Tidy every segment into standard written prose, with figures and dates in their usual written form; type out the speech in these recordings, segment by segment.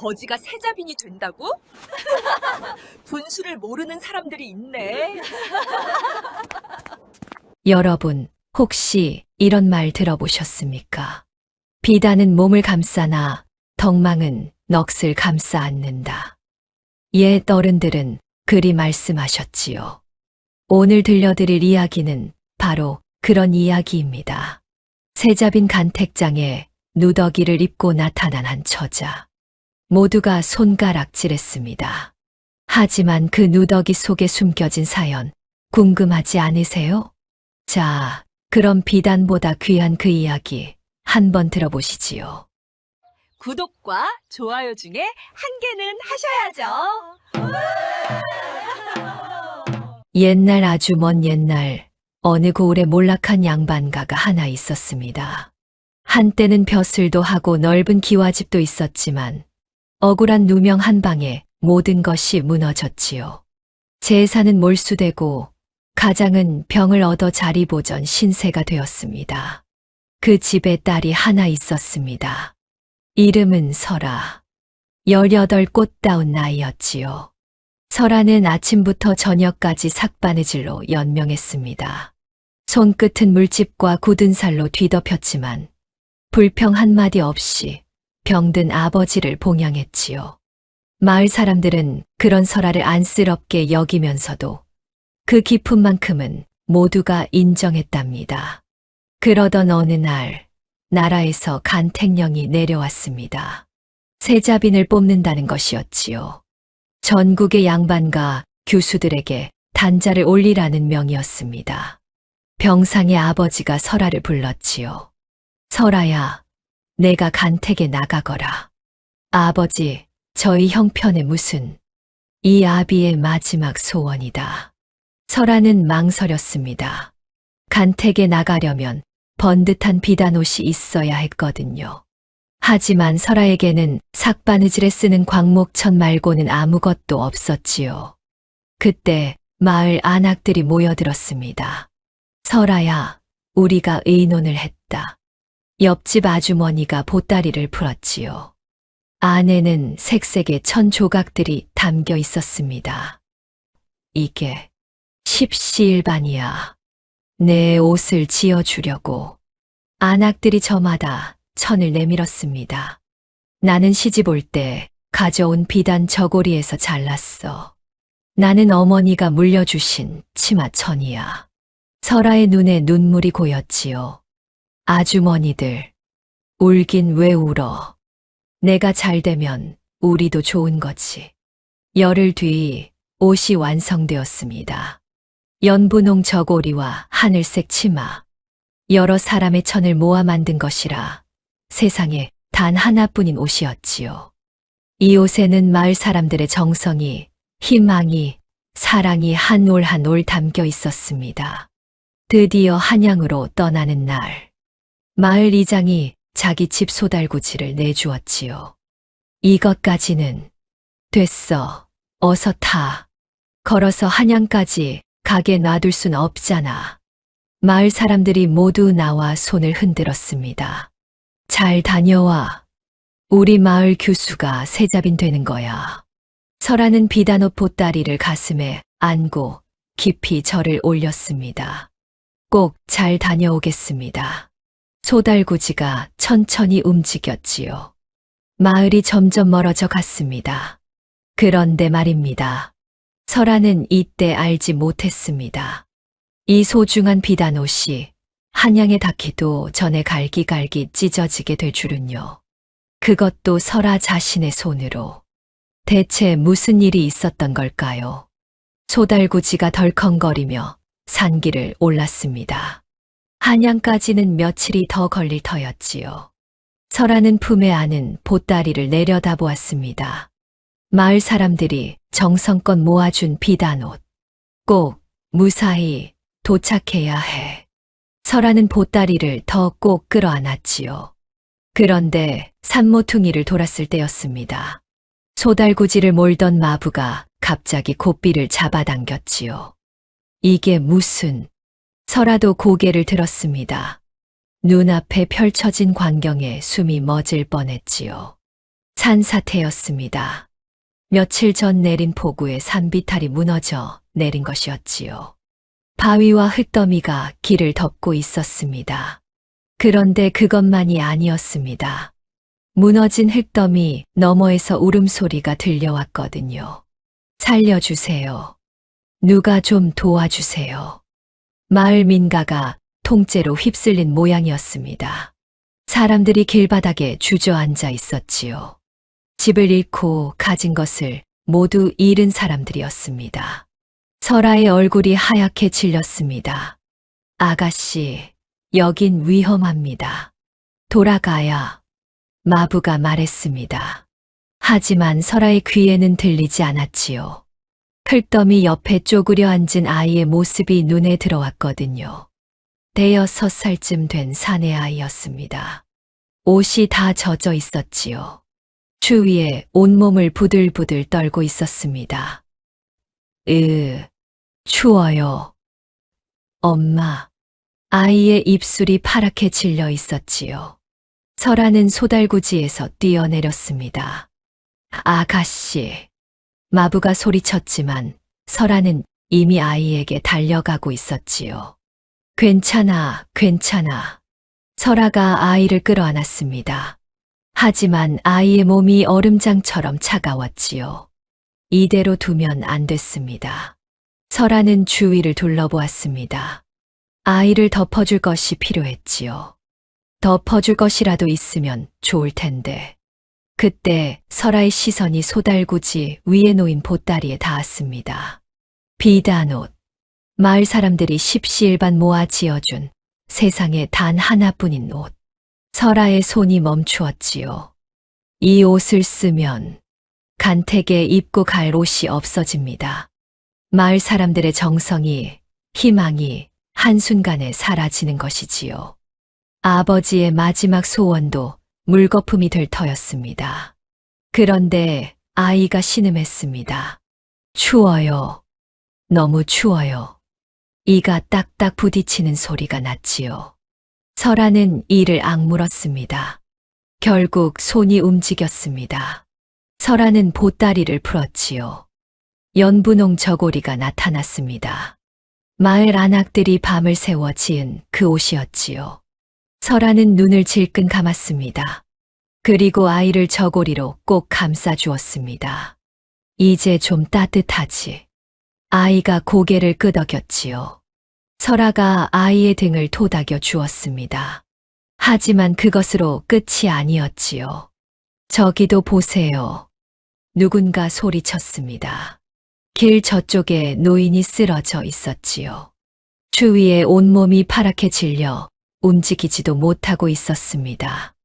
거지가 세자빈이 된다고? 분수를 모르는 사람들이 있네. 여러분, 혹시 이런 말 들어보셨습니까? 비단은 몸을 감싸나 덕망은 넋을 감싸 안는다. 옛 어른들은 그리 말씀하셨지요. 오늘 들려드릴 이야기는 바로 그런 이야기입니다. 세자빈 간택장에 누더기를 입고 나타난 한 처자. 모두가 손가락질했습니다. 하지만 그 누더기 속에 숨겨진 사연 궁금하지 않으세요? 자, 그럼 비단보다 귀한 그 이야기 한번 들어보시지요. 구독과 좋아요 중에 한 개는 하셔야죠. 옛날 아주 먼 옛날 어느 고을에 몰락한 양반가가 하나 있었습니다. 한때는 벼슬도 하고 넓은 기와집도 있었지만 억울한 누명 한 방에 모든 것이 무너졌지요. 재산은 몰수되고 가장은 병을 얻어 자리보전 신세가 되었습니다. 그 집에 딸이 하나 있었습니다. 이름은 설아. 18 꽃다운 나이였지요. 설아는 아침부터 저녁까지 삭바느질로 연명했습니다. 손끝은 물집과 굳은 살로 뒤덮였지만 불평 한마디 없이 병든 아버지를 봉양했지요. 마을 사람들은 그런 설아를 안쓰럽게 여기면서도 그 기품만큼은 모두가 인정했답니다. 그러던 어느 날 나라에서 간택령이 내려왔습니다. 세자빈을 뽑는다는 것이었지요. 전국의 양반과 교수들에게 단자를 올리라는 명이었습니다. 병상의 아버지가 설아를 불렀지요. 설아야, 내가 간택에 나가거라. 아버지, 저희 형편에 무슨 이 아비의 마지막 소원이다. 설아는 망설였습니다. 간택에 나가려면 번듯한 비단옷이 있어야 했거든요. 하지만 설아에게는 삭바느질에 쓰는 광목천 말고는 아무것도 없었지요. 그때 마을 안악들이 모여들었습니다. 설아야, 우리가 의논을 했다. 옆집 아주머니가 보따리를 풀었지요. 안에는 색색의 천 조각들이 담겨 있었습니다. 이게 십시일반이야. 내 옷을 지어주려고. 안악들이 저마다 천을 내밀었습니다. 나는 시집 올 때 가져온 비단 저고리에서 잘랐어. 나는 어머니가 물려주신 치마천이야. 설아의 눈에 눈물이 고였지요. 아주머니들, 울긴 왜 울어? 내가 잘 되면 우리도 좋은 거지. 열흘 뒤 옷이 완성되었습니다. 연분홍 저고리와 하늘색 치마, 여러 사람의 천을 모아 만든 것이라 세상에 단 하나뿐인 옷이었지요. 이 옷에는 마을 사람들의 정성이, 희망이, 사랑이 한 올 한 올 담겨 있었습니다. 드디어 한양으로 떠나는 날, 마을 이장이 자기 집 소달구지를 내주었지요. 이것까지는 됐어. 어서 타. 걸어서 한양까지 가게 놔둘 순 없잖아. 마을 사람들이 모두 나와 손을 흔들었습니다. 잘 다녀와. 우리 마을 교수가 세자빈 되는 거야. 설아는 비단옷 보따리를 가슴에 안고 깊이 절을 올렸습니다. 꼭 잘 다녀오겠습니다. 소달구지가 천천히 움직였지요. 마을이 점점 멀어져 갔습니다. 그런데 말입니다. 설아는 이때 알지 못했습니다. 이 소중한 비단옷이 한양에 닿기도 전에 갈기갈기 찢어지게 될 줄은요. 그것도 설아 자신의 손으로. 대체 무슨 일이 있었던 걸까요? 소달구지가 덜컹거리며 산길을 올랐습니다. 한양까지는 며칠이 더 걸릴 터였지요. 설아는 품에 안은 보따리를 내려다보았습니다. 마을 사람들이 정성껏 모아준 비단옷. 꼭 무사히 도착해야 해. 설아는 보따리를 더 꼭 끌어안았지요. 그런데 산모퉁이를 돌았을 때였습니다. 소달구지를 몰던 마부가 갑자기 고삐를 잡아당겼지요. 이게 무슨... 설아도 고개를 들었습니다. 눈앞에 펼쳐진 광경에 숨이 멎을 뻔했지요. 산사태였습니다. 며칠 전 내린 폭우에 산비탈이 무너져 내린 것이었지요. 바위와 흙더미가 길을 덮고 있었습니다. 그런데 그것만이 아니었습니다. 무너진 흙더미 너머에서 울음소리가 들려왔거든요. 살려주세요. 누가 좀 도와주세요. 마을 민가가 통째로 휩쓸린 모양이었습니다. 사람들이 길바닥에 주저앉아 있었지요. 집을 잃고 가진 것을 모두 잃은 사람들이었습니다. 설아의 얼굴이 하얗게 질렸습니다. 아가씨, 여긴 위험합니다. 돌아가야. 마부가 말했습니다. 하지만 설아의 귀에는 들리지 않았지요. 흙더미 옆에 쪼그려 앉은 아이의 모습이 눈에 들어왔거든요. 대여섯 살쯤 된 사내 아이였습니다. 옷이 다 젖어 있었지요. 추위에 온몸을 부들부들 떨고 있었습니다. 추워요. 엄마. 아이의 입술이 파랗게 질려 있었지요. 설아는 소달구지에서 뛰어내렸습니다. 아가씨. 마부가 소리쳤지만 설아는 이미 아이에게 달려가고 있었지요. 괜찮아, 괜찮아. 설아가 아이를 끌어안았습니다. 하지만 아이의 몸이 얼음장처럼 차가웠지요. 이대로 두면 안 됐습니다. 설아는 주위를 둘러보았습니다. 아이를 덮어줄 것이 필요했지요. 덮어줄 것이라도 있으면 좋을 텐데. 그때 설아의 시선이 소달구지 위에 놓인 보따리에 닿았습니다. 비단 옷. 마을 사람들이 십시일반 모아 지어준 세상에 단 하나뿐인 옷. 설아의 손이 멈추었지요. 이 옷을 쓰면 간택에 입고 갈 옷이 없어집니다. 마을 사람들의 정성이, 희망이 한순간에 사라지는 것이지요. 아버지의 마지막 소원도 물거품이 될 터였습니다. 그런데 아이가 신음했습니다. 추워요. 너무 추워요. 이가 딱딱 부딪히는 소리가 났지요. 설아는 이를 악물었습니다. 결국 손이 움직였습니다. 설아는 보따리를 풀었지요. 연분홍 저고리가 나타났습니다. 마을 안악들이 밤을 새워 지은 그 옷이었지요. 설아는 눈을 질끈 감았습니다. 그리고 아이를 저고리로 꼭 감싸 주었습니다. 이제 좀 따뜻하지. 아이가 고개를 끄덕였지요. 설아가 아이의 등을 토닥여 주었습니다. 하지만 그것으로 끝이 아니었지요. 저기도 보세요. 누군가 소리쳤습니다. 길 저쪽에 노인이 쓰러져 있었지요. 추위에 온몸이 파랗게 질려 움직이지도 못하고 있었습니다.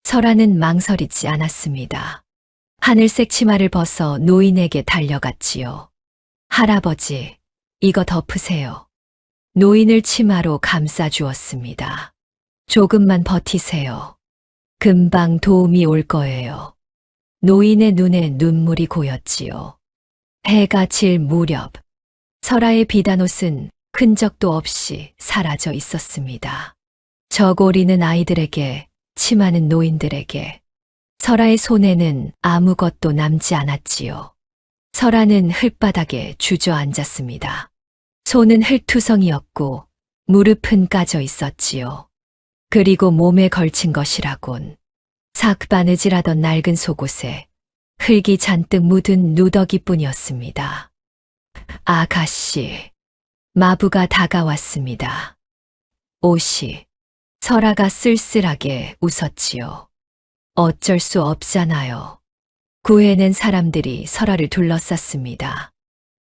설아는 망설이지 않았습니다. 하늘색 치마를 벗어 노인에게 달려갔지요. 할아버지, 이거 덮으세요. 노인을 치마로 감싸 주었습니다. 조금만 버티세요. 금방 도움이 올 거예요. 노인의 눈에 눈물이 고였지요. 해가 질 무렵, 설아의 비단옷은 흔적도 없이 사라져 있었습니다. 저고리는 아이들에게, 치마는 노인들에게, 설아의 손에는 아무것도 남지 않았지요. 설아는 흙바닥에 주저앉았습니다. 손은 흙투성이었고 무릎은 까져 있었지요. 그리고 몸에 걸친 것이라곤 삭바느질하던 낡은 속옷에 흙이 잔뜩 묻은 누더기뿐이었습니다. 아가씨, 마부가 다가왔습니다. 옷이. 설아가 쓸쓸하게 웃었지요. 어쩔 수 없잖아요. 구해낸 사람들이 설아를 둘러쌌습니다.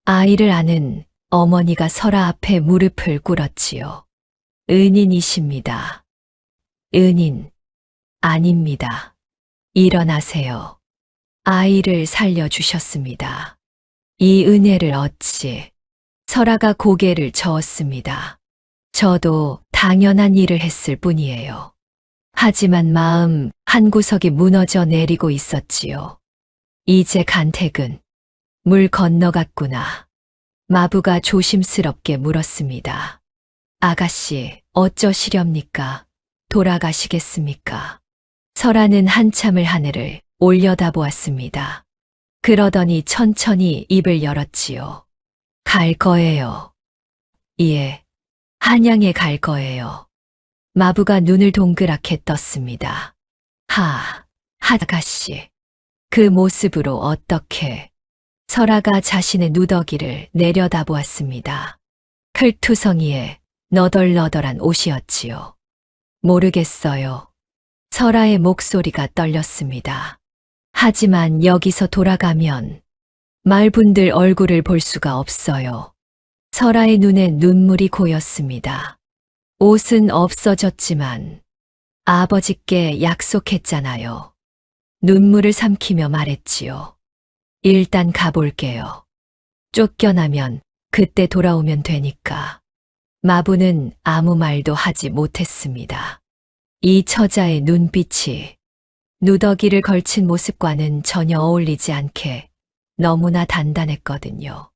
아이를 아는 어머니가 설아 앞에 무릎을 꿇었지요. 은인이십니다. 은인. 아닙니다. 일어나세요. 아이를 살려주셨습니다. 이 은혜를 어찌. 설아가 고개를 저었습니다. 저도 당연한 일을 했을 뿐이에요. 하지만 마음 한구석이 무너져 내리고 있었지요. 이제 간택은 물 건너갔구나. 마부가 조심스럽게 물었습니다. 아가씨, 어쩌시렵니까? 돌아가시겠습니까? 설아는 한참을 하늘을 올려다보았습니다. 그러더니 천천히 입을 열었지요. 갈 거예요. 예, 한양에 갈 거예요. 마부가 눈을 동그랗게 떴습니다. 아가씨. 그 모습으로 어떻게? 설아가 자신의 누더기를 내려다보았습니다. 클투성이에 너덜너덜한 옷이었지요. 모르겠어요. 설아의 목소리가 떨렸습니다. 하지만 여기서 돌아가면 마을분들 얼굴을 볼 수가 없어요. 설아의 눈에 눈물이 고였습니다. 옷은 없어졌지만 아버지께 약속했잖아요. 눈물을 삼키며 말했지요. 일단 가볼게요. 쫓겨나면 그때 돌아오면 되니까. 마부는 아무 말도 하지 못했습니다. 이 처자의 눈빛이 누더기를 걸친 모습과는 전혀 어울리지 않게 너무나 단단했거든요.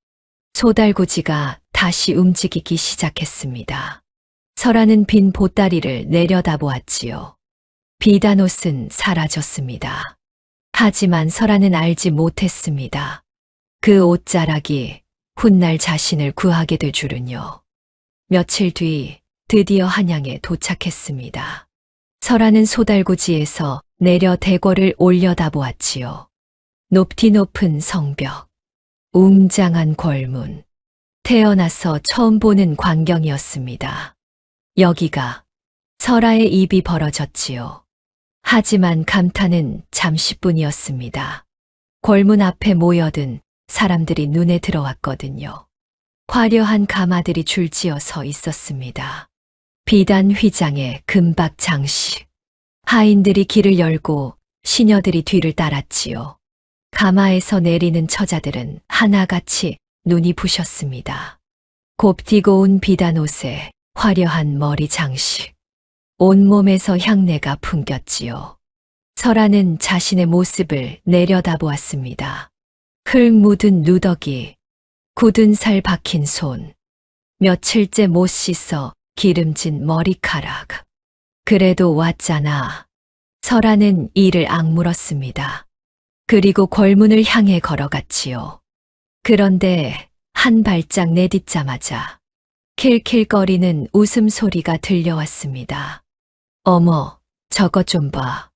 소달구지가 다시 움직이기 시작했습니다. 설아는 빈 보따리를 내려다보았지요. 비단 옷은 사라졌습니다. 하지만 설아는 알지 못했습니다. 그 옷자락이 훗날 자신을 구하게 될 줄은요. 며칠 뒤 드디어 한양에 도착했습니다. 설아는 소달구지에서 내려 대궐을 올려다보았지요. 높이 높은 성벽, 웅장한 궐문, 태어나서 처음 보는 광경이었습니다. 여기가 설아의 입이 벌어졌지요. 하지만 감탄은 잠시뿐이었습니다. 궐문 앞에 모여든 사람들이 눈에 들어왔거든요. 화려한 가마들이 줄지어 서 있었습니다. 비단 휘장에 금박 장식. 하인들이 길을 열고 시녀들이 뒤를 따랐지요. 가마에서 내리는 처자들은 하나같이 눈이 부셨습니다. 곱디고 온 비단 옷에 화려한 머리 장식. 온몸에서 향내가 풍겼지요. 설아는 자신의 모습을 내려다보았습니다. 흙 묻은 누더기, 굳은 살 박힌 손, 며칠째 못 씻어 기름진 머리카락. 그래도 왔잖아. 설아는 이를 악물었습니다. 그리고 궐문을 향해 걸어갔지요. 그런데 한 발짝 내딛자마자 킬킬거리는 웃음소리가 들려왔습니다. 어머, 저거 좀 봐.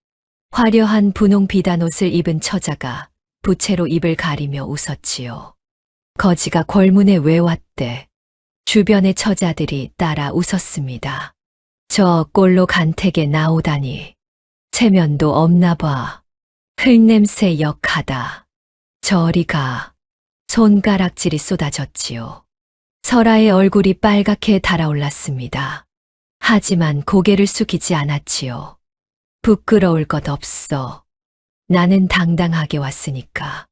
화려한 분홍 비단 옷을 입은 처자가 부채로 입을 가리며 웃었지요. 거지가 궐문에 왜 왔대? 주변의 처자들이 따라 웃었습니다. 저 꼴로 간택에 나오다니. 체면도 없나 봐. 흙냄새 역하다. 저리 가. 손가락질이 쏟아졌지요. 설아의 얼굴이 빨갛게 달아올랐습니다. 하지만 고개를 숙이지 않았지요. 부끄러울 것 없어. 나는 당당하게 왔으니까.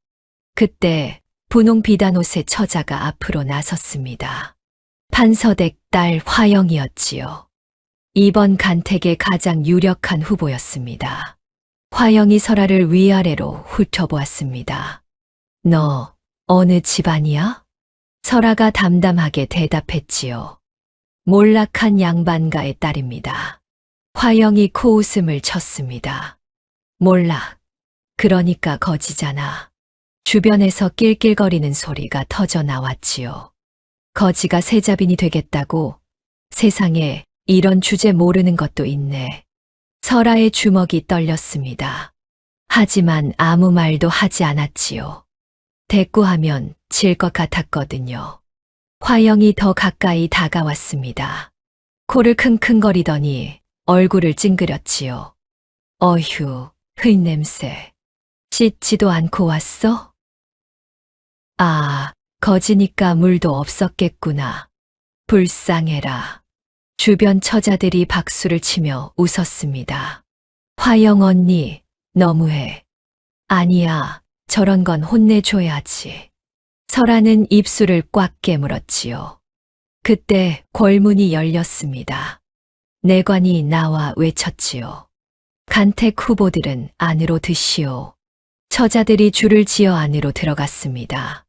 그때 분홍 비단 옷의 처자가 앞으로 나섰습니다. 판서댁 딸 화영이었지요. 이번 간택의 가장 유력한 후보였습니다. 화영이 설아를 위아래로 훑어보았습니다. 너 어느 집안이야? 설아가 담담하게 대답했지요. 몰락한 양반가의 딸입니다. 화영이 코웃음을 쳤습니다. 몰락. 그러니까 거지잖아. 주변에서 낄낄거리는 소리가 터져 나왔지요. 거지가 세자빈이 되겠다고? 세상에 이런 주제 모르는 것도 있네. 설아의 주먹이 떨렸습니다. 하지만 아무 말도 하지 않았지요. 대꾸하면 질 것 같았거든요. 화영이 더 가까이 다가왔습니다. 코를 킁킁거리더니 얼굴을 찡그렸지요. 어휴, 흙냄새. 씻지도 않고 왔어? 아, 거지니까 물도 없었겠구나. 불쌍해라. 주변 처자들이 박수를 치며 웃었습니다. 화영 언니, 너무해. 아니야, 저런 건 혼내줘야지. 설아는 입술을 꽉 깨물었지요. 그때 궐문이 열렸습니다. 내관이 나와 외쳤지요. 간택 후보들은 안으로 드시오. 처자들이 줄을 지어 안으로 들어갔습니다.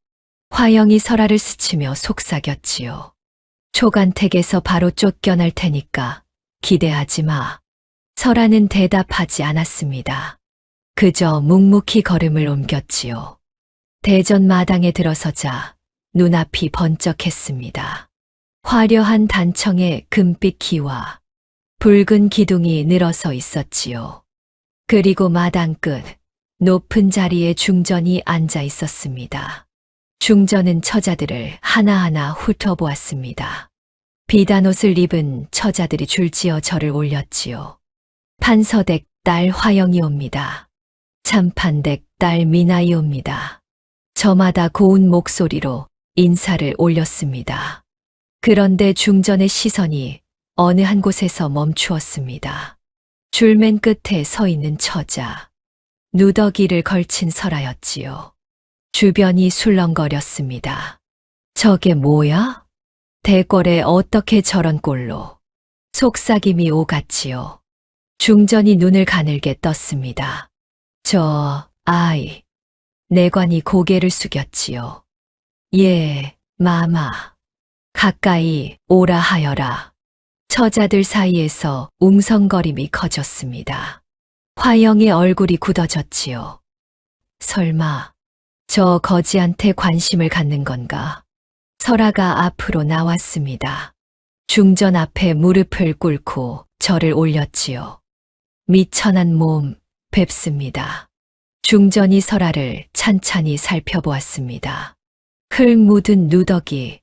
화영이 설아를 스치며 속삭였지요. 초간택에서 바로 쫓겨날 테니까 기대하지 마. 설아는 대답하지 않았습니다. 그저 묵묵히 걸음을 옮겼지요. 대전 마당에 들어서자 눈앞이 번쩍했습니다. 화려한 단청에 금빛 기와 붉은 기둥이 늘어서 있었지요. 그리고 마당 끝 높은 자리에 중전이 앉아 있었습니다. 중전은 처자들을 하나하나 훑어보았습니다. 비단 옷을 입은 처자들이 줄지어 절을 올렸지요. 판서댁 딸 화영이옵니다. 참판댁 딸 미나이옵니다. 저마다 고운 목소리로 인사를 올렸습니다. 그런데 중전의 시선이 어느 한 곳에서 멈추었습니다. 줄 맨 끝에 서 있는 처자. 누더기를 걸친 설아였지요. 주변이 술렁거렸습니다. 저게 뭐야? 대궐에 어떻게 저런 꼴로. 속삭임이 오갔지요. 중전이 눈을 가늘게 떴습니다. 저 아이. 내관이 고개를 숙였지요. 예, 마마. 가까이 오라 하여라. 처자들 사이에서 웅성거림이 커졌습니다. 화영의 얼굴이 굳어졌지요. 설마 저 거지한테 관심을 갖는 건가? 설아가 앞으로 나왔습니다. 중전 앞에 무릎을 꿇고 절을 올렸지요. 미천한 몸 뵙습니다. 중전이 설아를 찬찬히 살펴보았습니다. 흙 묻은 누더기,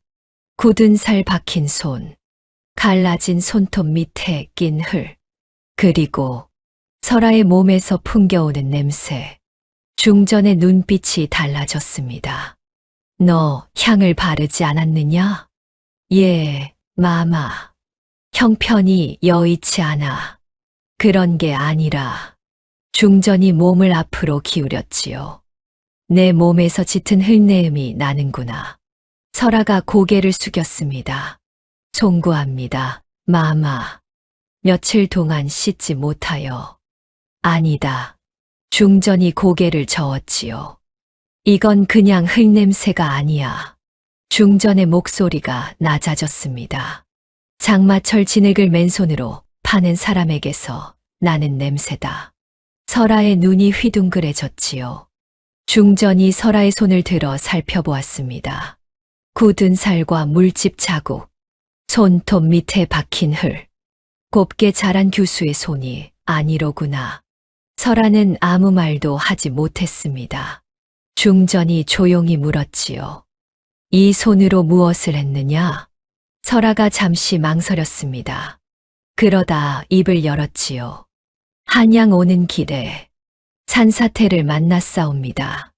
굳은 살 박힌 손, 갈라진 손톱 밑에 낀 흘, 그리고 설아의 몸에서 풍겨오는 냄새. 중전의 눈빛이 달라졌습니다. 너 향을 바르지 않았느냐? 예, 마마. 형편이 여의치 않아. 그런 게 아니라. 중전이 몸을 앞으로 기울였지요. 내 몸에서 짙은 흙내음이 나는구나. 설아가 고개를 숙였습니다. 송구합니다, 마마. 며칠 동안 씻지 못하여. 아니다. 중전이 고개를 저었지요. 이건 그냥 흙냄새가 아니야. 중전의 목소리가 낮아졌습니다. 장마철 진흙을 맨손으로 파는 사람에게서 나는 냄새다. 설아의 눈이 휘둥그레졌지요. 중전이 설아의 손을 들어 살펴보았습니다. 굳은 살과 물집 자국, 손톱 밑에 박힌 흘, 곱게 자란 규수의 손이 아니로구나. 설아는 아무 말도 하지 못했습니다. 중전이 조용히 물었지요. 이 손으로 무엇을 했느냐? 설아가 잠시 망설였습니다. 그러다 입을 열었지요. 한양 오는 길에 산사태를 만났사옵니다.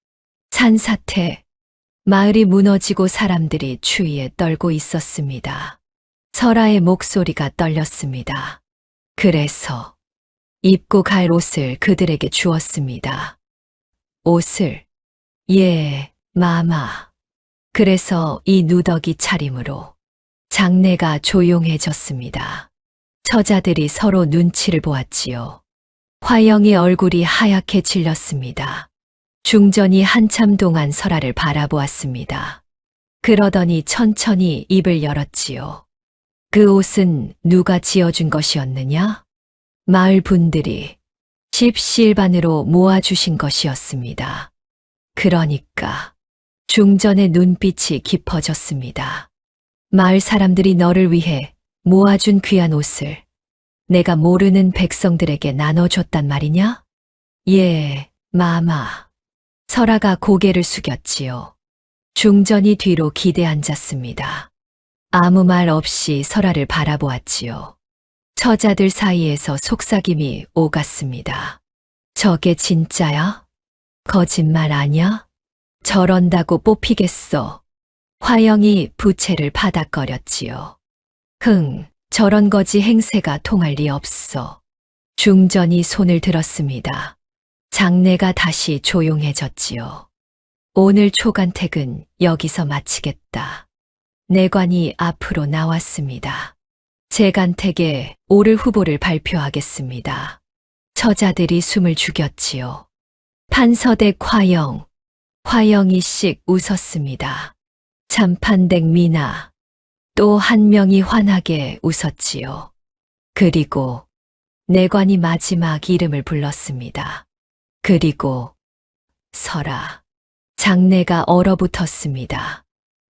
산사태. 마을이 무너지고 사람들이 추위에 떨고 있었습니다. 설아의 목소리가 떨렸습니다. 그래서 입고 갈 옷을 그들에게 주었습니다. 옷을? 예, 마마. 그래서 이 누더기 차림으로 장내가 조용해졌습니다. 처자들이 서로 눈치를 보았지요. 화영의 얼굴이 하얗게 질렸습니다. 중전이 한참 동안 설아를 바라보았습니다. 그러더니 천천히 입을 열었지요. 그 옷은 누가 지어준 것이었느냐? 마을 분들이 십시일반으로 모아주신 것이었습니다. 그러니까 중전의 눈빛이 깊어졌습니다. 마을 사람들이 너를 위해 모아준 귀한 옷을 내가 모르는 백성들에게 나눠줬단 말이냐? 예, 마마. 설아가 고개를 숙였지요. 중전이 뒤로 기대 앉았습니다. 아무 말 없이 설아를 바라보았지요. 처자들 사이에서 속삭임이 오갔습니다. 저게 진짜야? 거짓말 아냐? 저런다고 뽑히겠어. 화영이 부채를 파닥거렸지요. 저런 거지 행세가 통할 리 없어. 중전이 손을 들었습니다. 장내가 다시 조용해졌지요. 오늘 초간택은 여기서 마치겠다. 내관이 앞으로 나왔습니다. 제간택에 오를 후보를 발표하겠습니다. 처자들이 숨을 죽였지요. 판서댁 화영, 화영이 씩 웃었습니다. 참판댁 미나, 또 한 명이 환하게 웃었지요. 그리고 내관이 마지막 이름을 불렀습니다. 그리고 설아. 장내가 얼어붙었습니다.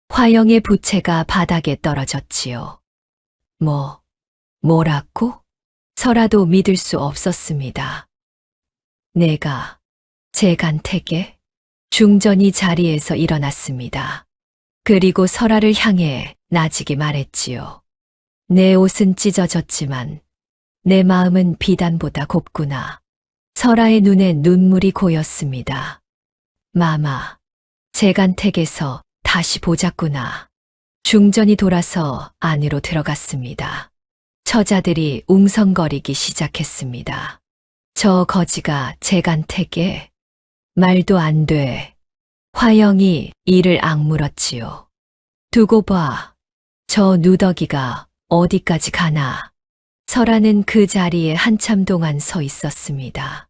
화영의 부채가 바닥에 떨어졌지요. 뭐라고? 설아도 믿을 수 없었습니다. 내가 재간택에? 중전이 자리에서 일어났습니다. 그리고 설아를 향해 나직이 말했지요. 내 옷은 찢어졌지만 내 마음은 비단보다 곱구나. 설아의 눈에 눈물이 고였습니다. 마마, 재간택에서 다시 보자꾸나. 중전이 돌아서 안으로 들어갔습니다. 처자들이 웅성거리기 시작했습니다. 저 거지가 재간택에? 말도 안 돼. 화영이 이를 악물었지요. 두고 봐. 저 누더기가 어디까지 가나. 설아는 그 자리에 한참 동안 서 있었습니다.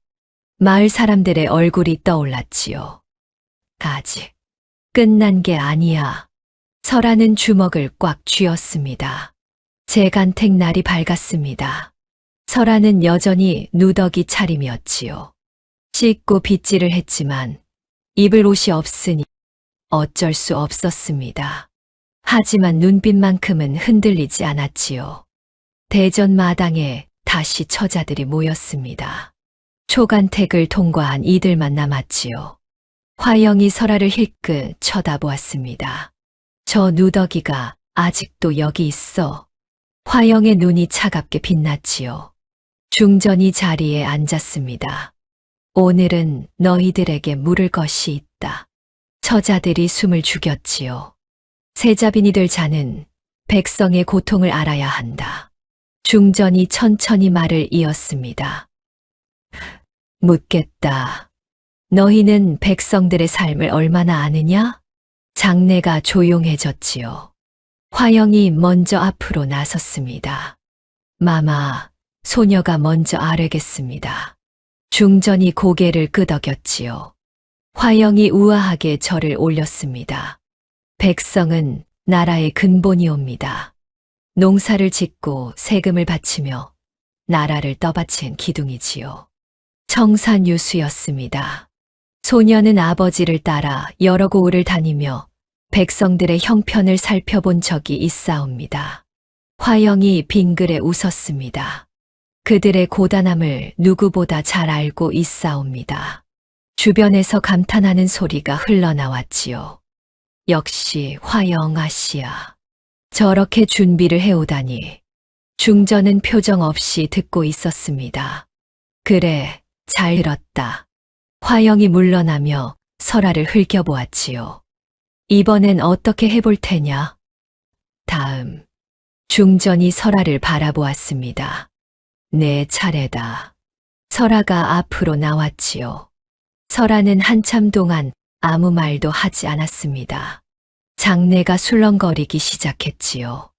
마을 사람들의 얼굴이 떠올랐지요. 아직 끝난 게 아니야. 설아는 주먹을 꽉 쥐었습니다. 재간택 날이 밝았습니다. 설아는 여전히 누더기 차림이었지요. 씻고 빗질을 했지만 입을 옷이 없으니 어쩔 수 없었습니다. 하지만 눈빛만큼은 흔들리지 않았지요. 대전 마당에 다시 처자들이 모였습니다. 초간택을 통과한 이들만 남았지요. 화영이 설아를 힐끗 쳐다보았습니다. 저 누더기가 아직도 여기 있어. 화영의 눈이 차갑게 빛났지요. 중전이 자리에 앉았습니다. 오늘은 너희들에게 물을 것이 있다. 처자들이 숨을 죽였지요. 세자빈이들 자는 백성의 고통을 알아야 한다. 중전이 천천히 말을 이었습니다. 묻겠다. 너희는 백성들의 삶을 얼마나 아느냐? 장내가 조용해졌지요. 화영이 먼저 앞으로 나섰습니다. 마마, 소녀가 먼저 아뢰겠습니다. 중전이 고개를 끄덕였지요. 화영이 우아하게 절을 올렸습니다. 백성은 나라의 근본이옵니다. 농사를 짓고 세금을 바치며 나라를 떠받친 기둥이지요. 청산유수였습니다. 소녀는 아버지를 따라 여러 고을을 다니며 백성들의 형편을 살펴본 적이 있사옵니다. 화영이 빙그레 웃었습니다. 그들의 고단함을 누구보다 잘 알고 있사옵니다. 주변에서 감탄하는 소리가 흘러나왔지요. 역시 화영 아씨야. 저렇게 준비를 해오다니. 중전은 표정 없이 듣고 있었습니다. 그래, 잘 들었다. 화영이 물러나며 설아를 흘겨보았지요. 이번엔 어떻게 해볼 테냐? 다음. 중전이 설아를 바라보았습니다. 내 차례다. 설아가 앞으로 나왔지요. 설아는 한참 동안 아무 말도 하지 않았습니다. 장내가 술렁거리기 시작했지요.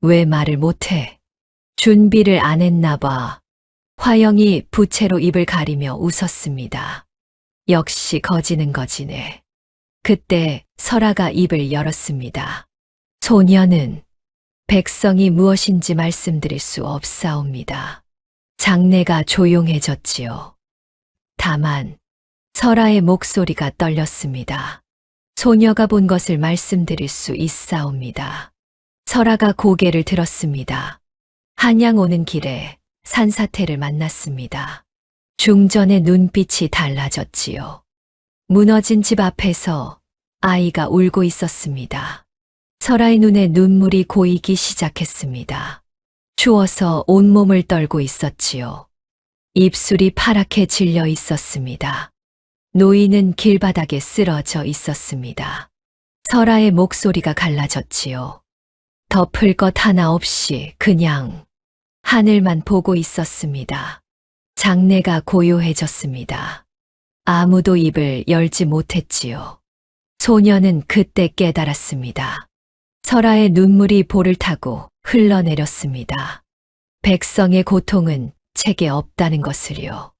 왜 말을 못해? 준비를 안 했나 봐. 화영이 부채로 입을 가리며 웃었습니다. 역시 거지는 거지네. 그때 설아가 입을 열었습니다. 소녀는 백성이 무엇인지 말씀드릴 수 없사옵니다. 장내가 조용해졌지요. 다만 설아의 목소리가 떨렸습니다. 소녀가 본 것을 말씀드릴 수 있사옵니다. 설아가 고개를 들었습니다. 한양 오는 길에 산사태를 만났습니다. 중전의 눈빛이 달라졌지요. 무너진 집 앞에서 아이가 울고 있었습니다. 설아의 눈에 눈물이 고이기 시작했습니다. 추워서 온몸을 떨고 있었지요. 입술이 파랗게 질려 있었습니다. 노인은 길바닥에 쓰러져 있었습니다. 설아의 목소리가 갈라졌지요. 덮을 것 하나 없이 그냥 하늘만 보고 있었습니다. 장내가 고요해졌습니다. 아무도 입을 열지 못했지요. 소녀는 그때 깨달았습니다. 설아의 눈물이 볼을 타고 흘러내렸습니다. 백성의 고통은 책에 없다는 것을요.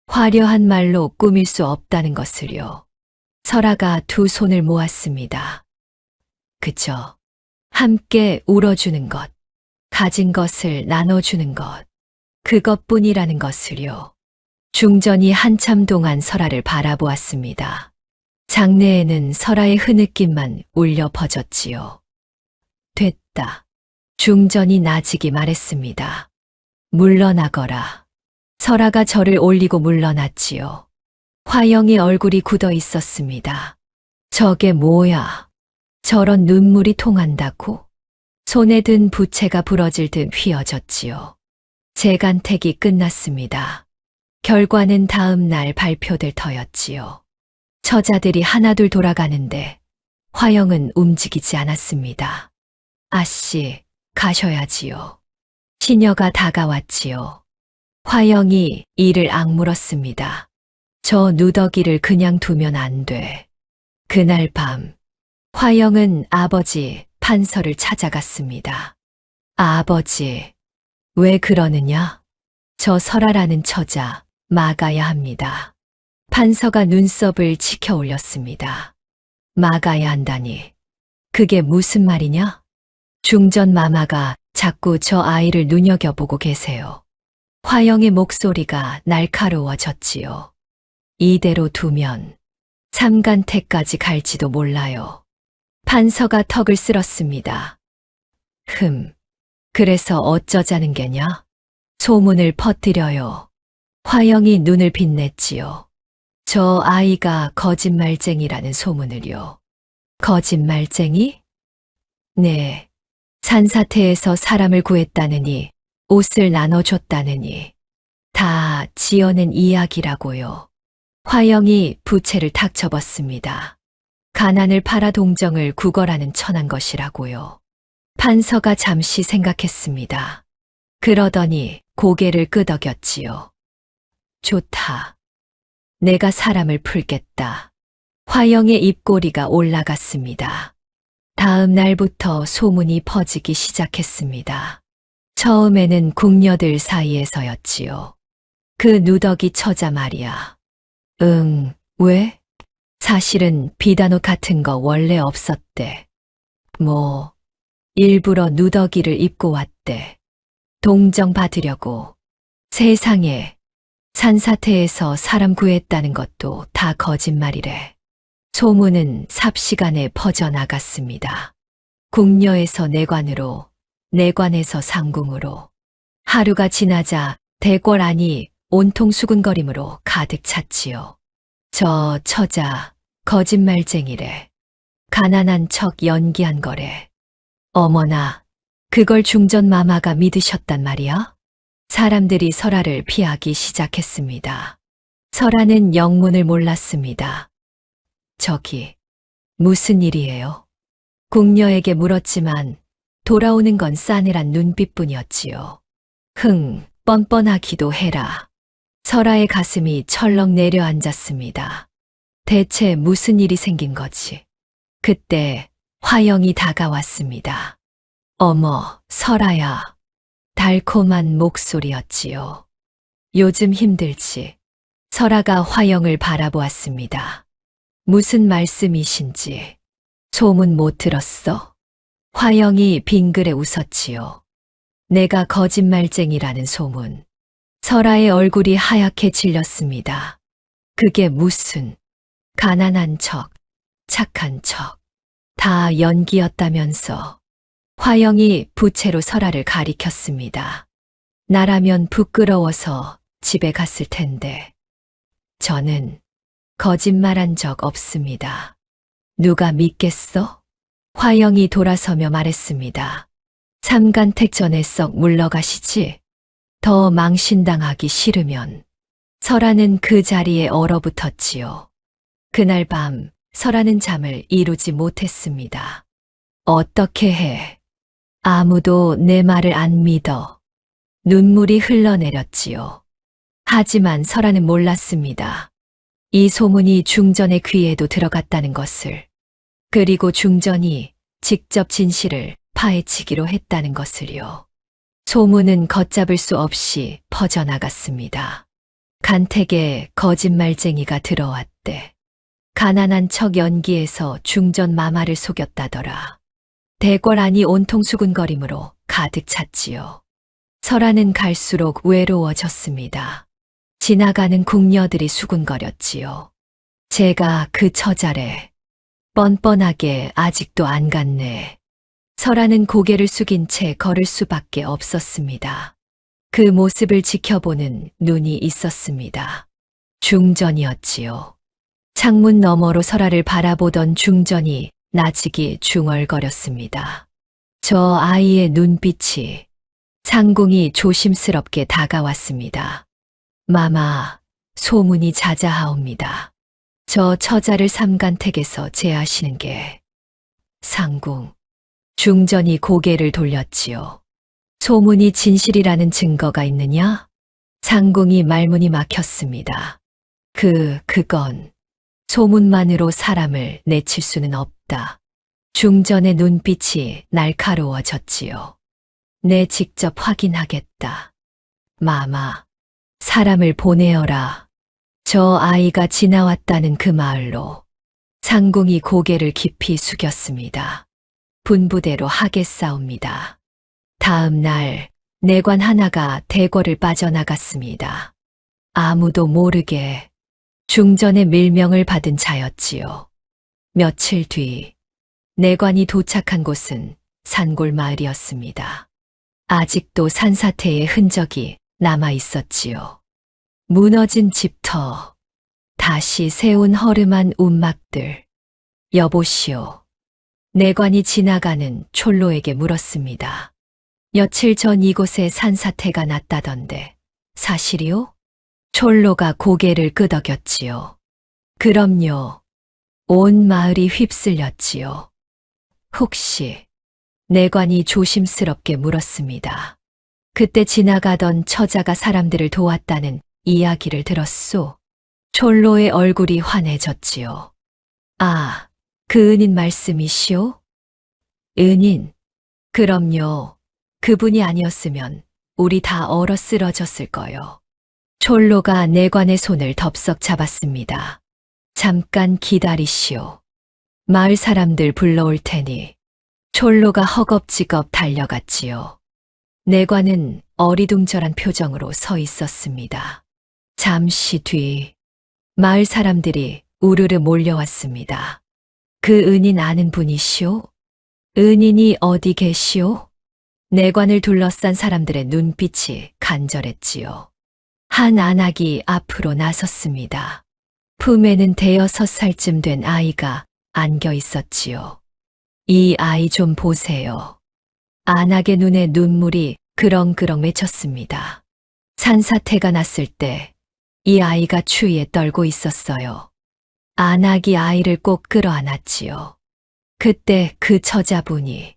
화려한 말로 꾸밀 수 없다는 것을요. 설아가 두 손을 모았습니다. 그저 함께 울어주는 것, 가진 것을 나눠주는 것, 그것뿐이라는 것을요. 중전이 한참 동안 설아를 바라보았습니다. 장내에는 설아의 흐느낌만 울려 퍼졌지요. 됐다. 중전이 나직이 말했습니다. 물러나거라. 설아가 저를 올리고 물러났지요. 화영의 얼굴이 굳어 있었습니다. 저게 뭐야? 저런 눈물이 통한다고? 손에 든 부채가 부러질 듯 휘어졌지요. 재간택이 끝났습니다. 결과는 다음 날 발표될 터였지요. 처자들이 하나둘 돌아가는데 화영은 움직이지 않았습니다. 아씨, 가셔야지요. 시녀가 다가왔지요. 화영이 이를 악물었습니다. 저 누더기를 그냥 두면 안 돼. 그날 밤, 화영은 아버지 판서를 찾아갔습니다. 아버지, 왜 그러느냐? 저 설아라는 처자 막아야 합니다. 판서가 눈썹을 치켜 올렸습니다. 막아야 한다니. 그게 무슨 말이냐? 중전 마마가 자꾸 저 아이를 눈여겨보고 계세요. 화영의 목소리가 날카로워졌지요. 이대로 두면 삼간택까지 갈지도 몰라요. 판서가 턱을 쓸었습니다. 그래서 어쩌자는 게냐? 소문을 퍼뜨려요. 화영이 눈을 빛냈지요. 저 아이가 거짓말쟁이라는 소문을요. 거짓말쟁이? 네. 산사태에서 사람을 구했다느니, 옷을 나눠줬다느니, 다 지어낸 이야기라고요. 화영이 부채를 탁 접었습니다. 가난을 팔아 동정을 구걸하는 천한 것이라고요. 판서가 잠시 생각했습니다. 그러더니 고개를 끄덕였지요. 좋다. 내가 사람을 풀겠다. 화영의 입꼬리가 올라갔습니다. 다음 날부터 소문이 퍼지기 시작했습니다. 처음에는 궁녀들 사이에서였지요. 그 누더기 처자 말이야. 왜? 사실은 비단옷 같은 거 원래 없었대. 일부러 누더기를 입고 왔대. 동정 받으려고. 세상에, 산사태에서 사람 구했다는 것도 다 거짓말이래. 소문은 삽시간에 퍼져나갔습니다. 궁녀에서 내관으로, 내관에서 상궁으로. 하루가 지나자 대궐 안이 온통 수군거림으로 가득 찼지요. 저 처자 거짓말쟁이래. 가난한 척 연기한 거래. 어머나, 그걸 중전 마마가 믿으셨단 말이야? 사람들이 설아를 피하기 시작했습니다. 설아는 영문을 몰랐습니다. 저기, 무슨 일이에요? 궁녀에게 물었지만 돌아오는 건 싸늘한 눈빛뿐이었지요. 뻔뻔하기도 해라. 설아의 가슴이 철렁 내려앉았습니다. 대체 무슨 일이 생긴 거지? 그때 화영이 다가왔습니다. 어머, 설아야. 달콤한 목소리였지요. 요즘 힘들지? 설아가 화영을 바라보았습니다. 무슨 말씀이신지. 소문 못 들었어? 화영이 빙그레 웃었지요. 내가 거짓말쟁이라는 소문. 설아의 얼굴이 하얗게 질렸습니다. 그게 무슨 가난한 척, 착한 척, 다 연기였다면서. 화영이 부채로 설아를 가리켰습니다. 나라면 부끄러워서 집에 갔을 텐데. 저는 거짓말한 적 없습니다. 누가 믿겠어? 화영이 돌아서며 말했습니다. 삼간택 전에 썩 물러가시지. 더 망신당하기 싫으면. 설아는 그 자리에 얼어붙었지요. 그날 밤 설아는 잠을 이루지 못했습니다. 어떻게 해? 아무도 내 말을 안 믿어. 눈물이 흘러내렸지요. 하지만 설아는 몰랐습니다. 이 소문이 중전의 귀에도 들어갔다는 것을. 그리고 중전이 직접 진실을 파헤치기로 했다는 것을요. 소문은 걷잡을 수 없이 퍼져나갔습니다. 간택에 거짓말쟁이가 들어왔대. 가난한 척 연기에서 중전 마마를 속였다더라. 대궐 안이 온통 수군거림으로 가득 찼지요. 설아는 갈수록 외로워졌습니다. 지나가는 궁녀들이 수군거렸지요. 제가 그 처자래. 뻔뻔하게 아직도 안 갔네. 설아는 고개를 숙인 채 걸을 수밖에 없었습니다. 그 모습을 지켜보는 눈이 있었습니다. 중전이었지요. 창문 너머로 설아를 바라보던 중전이 나직이 중얼거렸습니다. 저 아이의 눈빛이 상궁이 조심스럽게 다가왔습니다. 마마, 소문이 자자하옵니다. 저 처자를 삼간택에서 제하시는 게. 상궁. 중전이 고개를 돌렸지요. 소문이 진실이라는 증거가 있느냐? 상궁이 말문이 막혔습니다. 그건 소문만으로 사람을 내칠 수는 없다. 중전의 눈빛이 날카로워졌지요. 내 직접 확인하겠다. 마마, 사람을 보내어라. 저 아이가 지나왔다는 그 마을로. 상궁이 고개를 깊이 숙였습니다. 분부대로 하겠사옵니다. 다음 날 내관 하나가 대궐을 빠져나갔습니다. 아무도 모르게 중전의 밀명을 받은 자였지요. 며칠 뒤 내관이 도착한 곳은 산골 마을이었습니다. 아직도 산사태의 흔적이 남아 있었지요. 무너진 집터, 다시 세운 허름한 움막들. 여보시오. 내관이 지나가는 촐로에게 물었습니다. 며칠 전 이곳에 산사태가 났다던데 사실이요? 촐로가 고개를 끄덕였지요. 그럼요. 온 마을이 휩쓸렸지요. 혹시 내관이 조심스럽게 물었습니다. 그때 지나가던 처자가 사람들을 도왔다는 이야기를 들었소. 촐로의 얼굴이 환해졌지요. 아, 그 은인 말씀이시오? 은인? 그럼요. 그분이 아니었으면 우리 다 얼어 쓰러졌을 거요. 촐로가 내관의 손을 덥석 잡았습니다. 잠깐 기다리시오. 마을 사람들 불러올 테니. 촐로가 허겁지겁 달려갔지요. 내관은 어리둥절한 표정으로 서 있었습니다. 잠시 뒤 마을 사람들이 우르르 몰려왔습니다. 그 은인 아는 분이시오? 은인이 어디 계시오? 내관을 둘러싼 사람들의 눈빛이 간절했지요. 한 안악이 앞으로 나섰습니다. 품에는 5살쯤 된 아이가 안겨 있었지요. 이 아이 좀 보세요. 안악의 눈에 눈물이 그렁그렁 맺혔습니다. 산사태가 났을 때 이 아이가 추위에 떨고 있었어요. 안악이 아이를 꼭 끌어안았지요. 그때 그 처자분이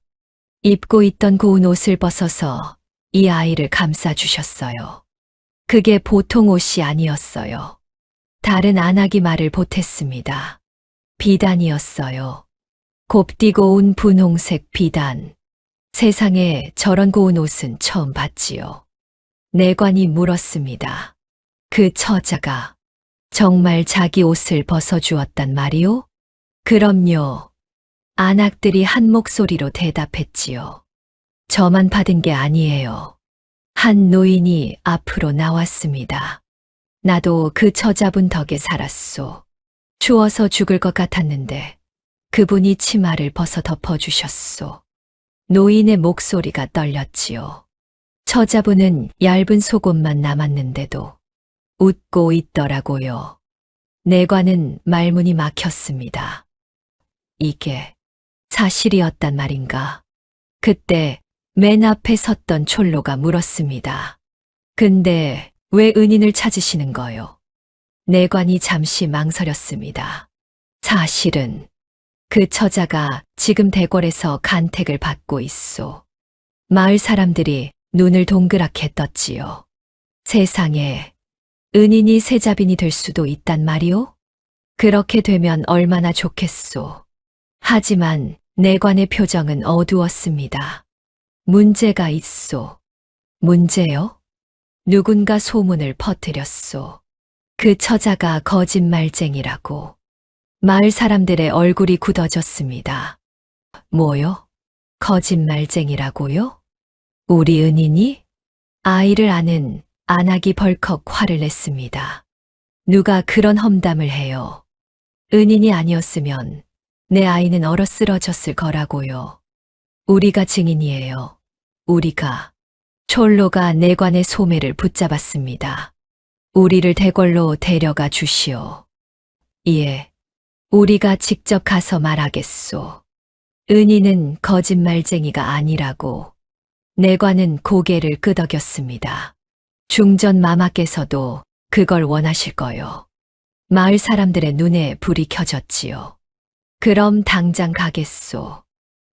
입고 있던 고운 옷을 벗어서 이 아이를 감싸주셨어요. 그게 보통 옷이 아니었어요. 다른 안악이 말을 보탰습니다. 비단이었어요. 곱디고 온 분홍색 비단. 세상에 저런 고운 옷은 처음 봤지요. 내관이 물었습니다. 그 처자가 정말 자기 옷을 벗어주었단 말이오? 그럼요. 안악들이 한 목소리로 대답했지요. 저만 받은 게 아니에요. 한 노인이 앞으로 나왔습니다. 나도 그 처자분 덕에 살았소. 추워서 죽을 것 같았는데 그분이 치마를 벗어 덮어주셨소. 노인의 목소리가 떨렸지요. 처자분은 얇은 속옷만 남았는데도 웃고 있더라고요. 내관은 말문이 막혔습니다. 이게 사실이었단 말인가? 그때 맨 앞에 섰던 촐로가 물었습니다. 근데 왜 은인을 찾으시는 거요? 내관이 잠시 망설였습니다. 사실은 그 처자가 지금 대궐에서 간택을 받고 있소. 마을 사람들이 눈을 동그랗게 떴지요. 세상에 은인이 세자빈이 될 수도 있단 말이오? 그렇게 되면 얼마나 좋겠소. 하지만 내관의 표정은 어두웠습니다. 문제가 있소. 문제요? 누군가 소문을 퍼뜨렸소. 그 처자가 거짓말쟁이라고. 마을 사람들의 얼굴이 굳어졌습니다. 뭐요? 거짓말쟁이라고요? 우리 은인이? 아이를 아는 안악이 벌컥 화를 냈습니다. 누가 그런 험담을 해요. 은인이 아니었으면 내 아이는 얼어 쓰러졌을 거라고요. 우리가 증인이에요. 우리가. 촐로가 내관의 소매를 붙잡았습니다. 우리를 대궐로 데려가 주시오. 예, 우리가 직접 가서 말하겠소. 은희는 거짓말쟁이가 아니라고. 내관은 고개를 끄덕였습니다. 중전 마마께서도 그걸 원하실 거요. 마을 사람들의 눈에 불이 켜졌지요. 그럼 당장 가겠소.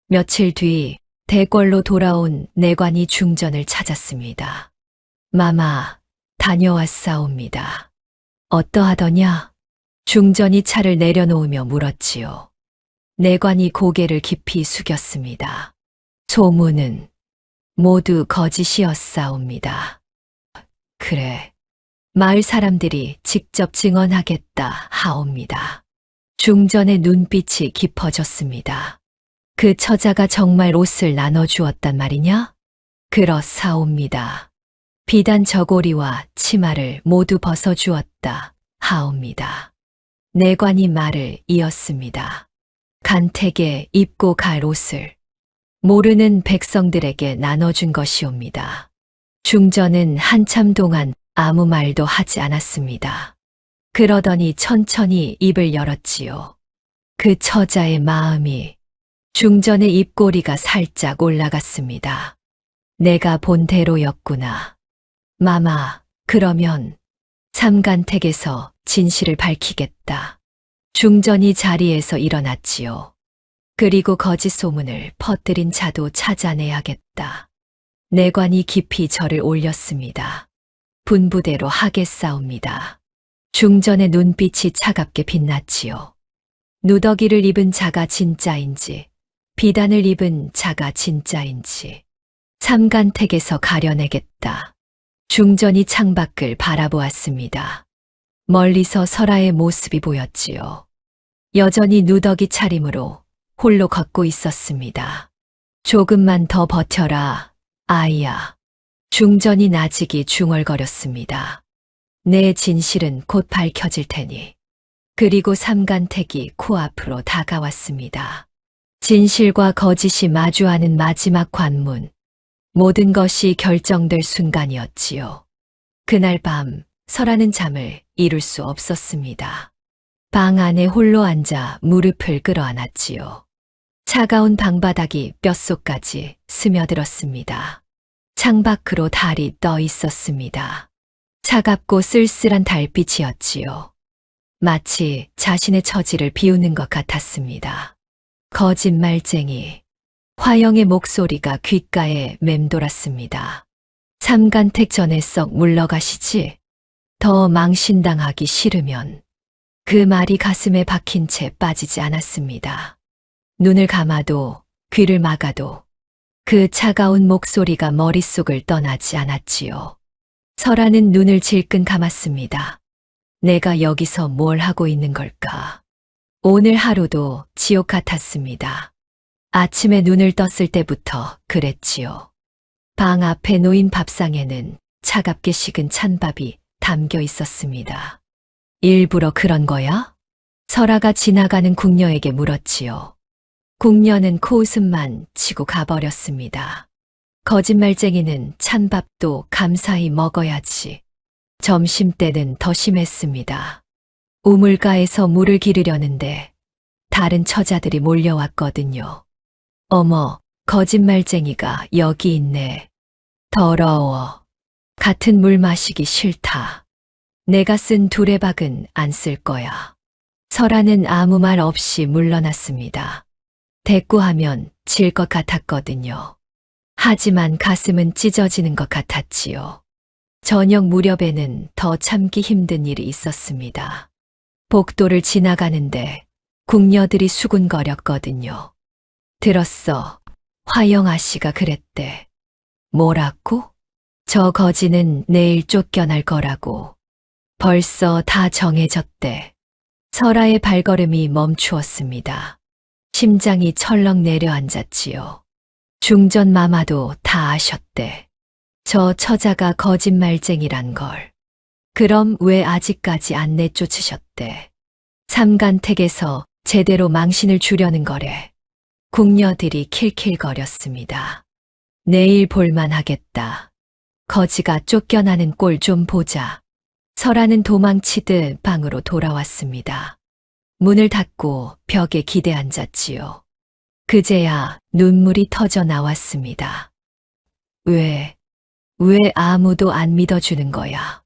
며칠 뒤 대궐로 돌아온 내관이 중전을 찾았습니다. 마마, 다녀왔사옵니다. 어떠하더냐? 중전이 차를 내려놓으며 물었지요. 내관이 고개를 깊이 숙였습니다. 소문은 모두 거짓이었사옵니다. 그래, 마을 사람들이 직접 증언하겠다 하옵니다. 중전의 눈빛이 깊어졌습니다. 그 처자가 정말 옷을 나눠주었단 말이냐? 그렇사옵니다. 비단 저고리와 치마를 모두 벗어주었다 하옵니다. 내관이 말을 이었습니다. 간택에 입고 갈 옷을 모르는 백성들에게 나눠준 것이옵니다. 중전은 한참 동안 아무 말도 하지 않았습니다. 그러더니 천천히 입을 열었지요. 그 처자의 마음이 중전의 입꼬리가 살짝 올라갔습니다. 내가 본 대로였구나. 마마, 그러면 삼간택에서 진실을 밝히겠다. 중전이 자리에서 일어났지요. 그리고 거짓 소문을 퍼뜨린 자도 찾아내야겠다. 내관이 깊이 절을 올렸습니다. 분부대로 하겠사옵니다. 중전의 눈빛이 차갑게 빛났지요. 누더기를 입은 자가 진짜인지, 비단을 입은 자가 진짜인지, 삼간택에서 가려내겠다. 중전이 창밖을 바라보았습니다. 멀리서 설아의 모습이 보였지요. 여전히 누더기 차림으로 홀로 걷고 있었습니다. 조금만 더 버텨라, 아이야. 중전이 나직이 중얼거렸습니다. 내 진실은 곧 밝혀질 테니. 그리고 삼간택이 코앞으로 다가왔습니다. 진실과 거짓이 마주하는 마지막 관문. 모든 것이 결정될 순간이었지요. 그날 밤 설아는 잠을 이룰 수 없었습니다. 방 안에 홀로 앉아 무릎을 끌어안았지요. 차가운 방바닥이 뼛속까지 스며들었습니다. 창밖으로 달이 떠 있었습니다. 차갑고 쓸쓸한 달빛이었지요. 마치 자신의 처지를 비우는 것 같았습니다. 거짓말쟁이. 화영의 목소리가 귓가에 맴돌았습니다. 삼간택 전에 썩 물러가시지. 더 망신당하기 싫으면. 그 말이 가슴에 박힌 채 빠지지 않았습니다. 눈을 감아도 귀를 막아도 그 차가운 목소리가 머릿속을 떠나지 않았지요. 설아는 눈을 질끈 감았습니다. 내가 여기서 뭘 하고 있는 걸까? 오늘 하루도 지옥 같았습니다. 아침에 눈을 떴을 때부터 그랬지요. 방 앞에 놓인 밥상에는 차갑게 식은 찬밥이 담겨 있었습니다. 일부러 그런 거야? 설아가 지나가는 궁녀에게 물었지요. 궁녀는 코웃음만 치고 가버렸습니다. 거짓말쟁이는 찬밥도 감사히 먹어야지. 점심때는 더 심했습니다. 우물가에서 물을 기르려는데 다른 처자들이 몰려왔거든요. 어머, 거짓말쟁이가 여기 있네. 더러워. 같은 물 마시기 싫다. 내가 쓴 두레박은 안 쓸 거야. 설아는 아무 말 없이 물러났습니다. 대꾸하면 질 것 같았거든요. 하지만 가슴은 찢어지는 것 같았지요. 저녁 무렵에는 더 참기 힘든 일이 있었습니다. 복도를 지나가는데 궁녀들이 수군거렸거든요. 들었어. 화영아 씨가 그랬대. 뭐라고? 저 거지는 내일 쫓겨날 거라고. 벌써 다 정해졌대. 설아의 발걸음이 멈추었습니다. 심장이 철렁 내려앉았지요. 중전 마마도 다 아셨대. 저 처자가 거짓말쟁이란 걸. 그럼 왜 아직까지 안 내쫓으셨대? 삼간택에서 제대로 망신을 주려는 거래. 궁녀들이 킬킬거렸습니다. 내일 볼만하겠다. 거지가 쫓겨나는 꼴 좀 보자. 설아는 도망치듯 방으로 돌아왔습니다. 문을 닫고 벽에 기대앉았지요. 그제야 눈물이 터져 나왔습니다. 왜 아무도 안 믿어주는 거야?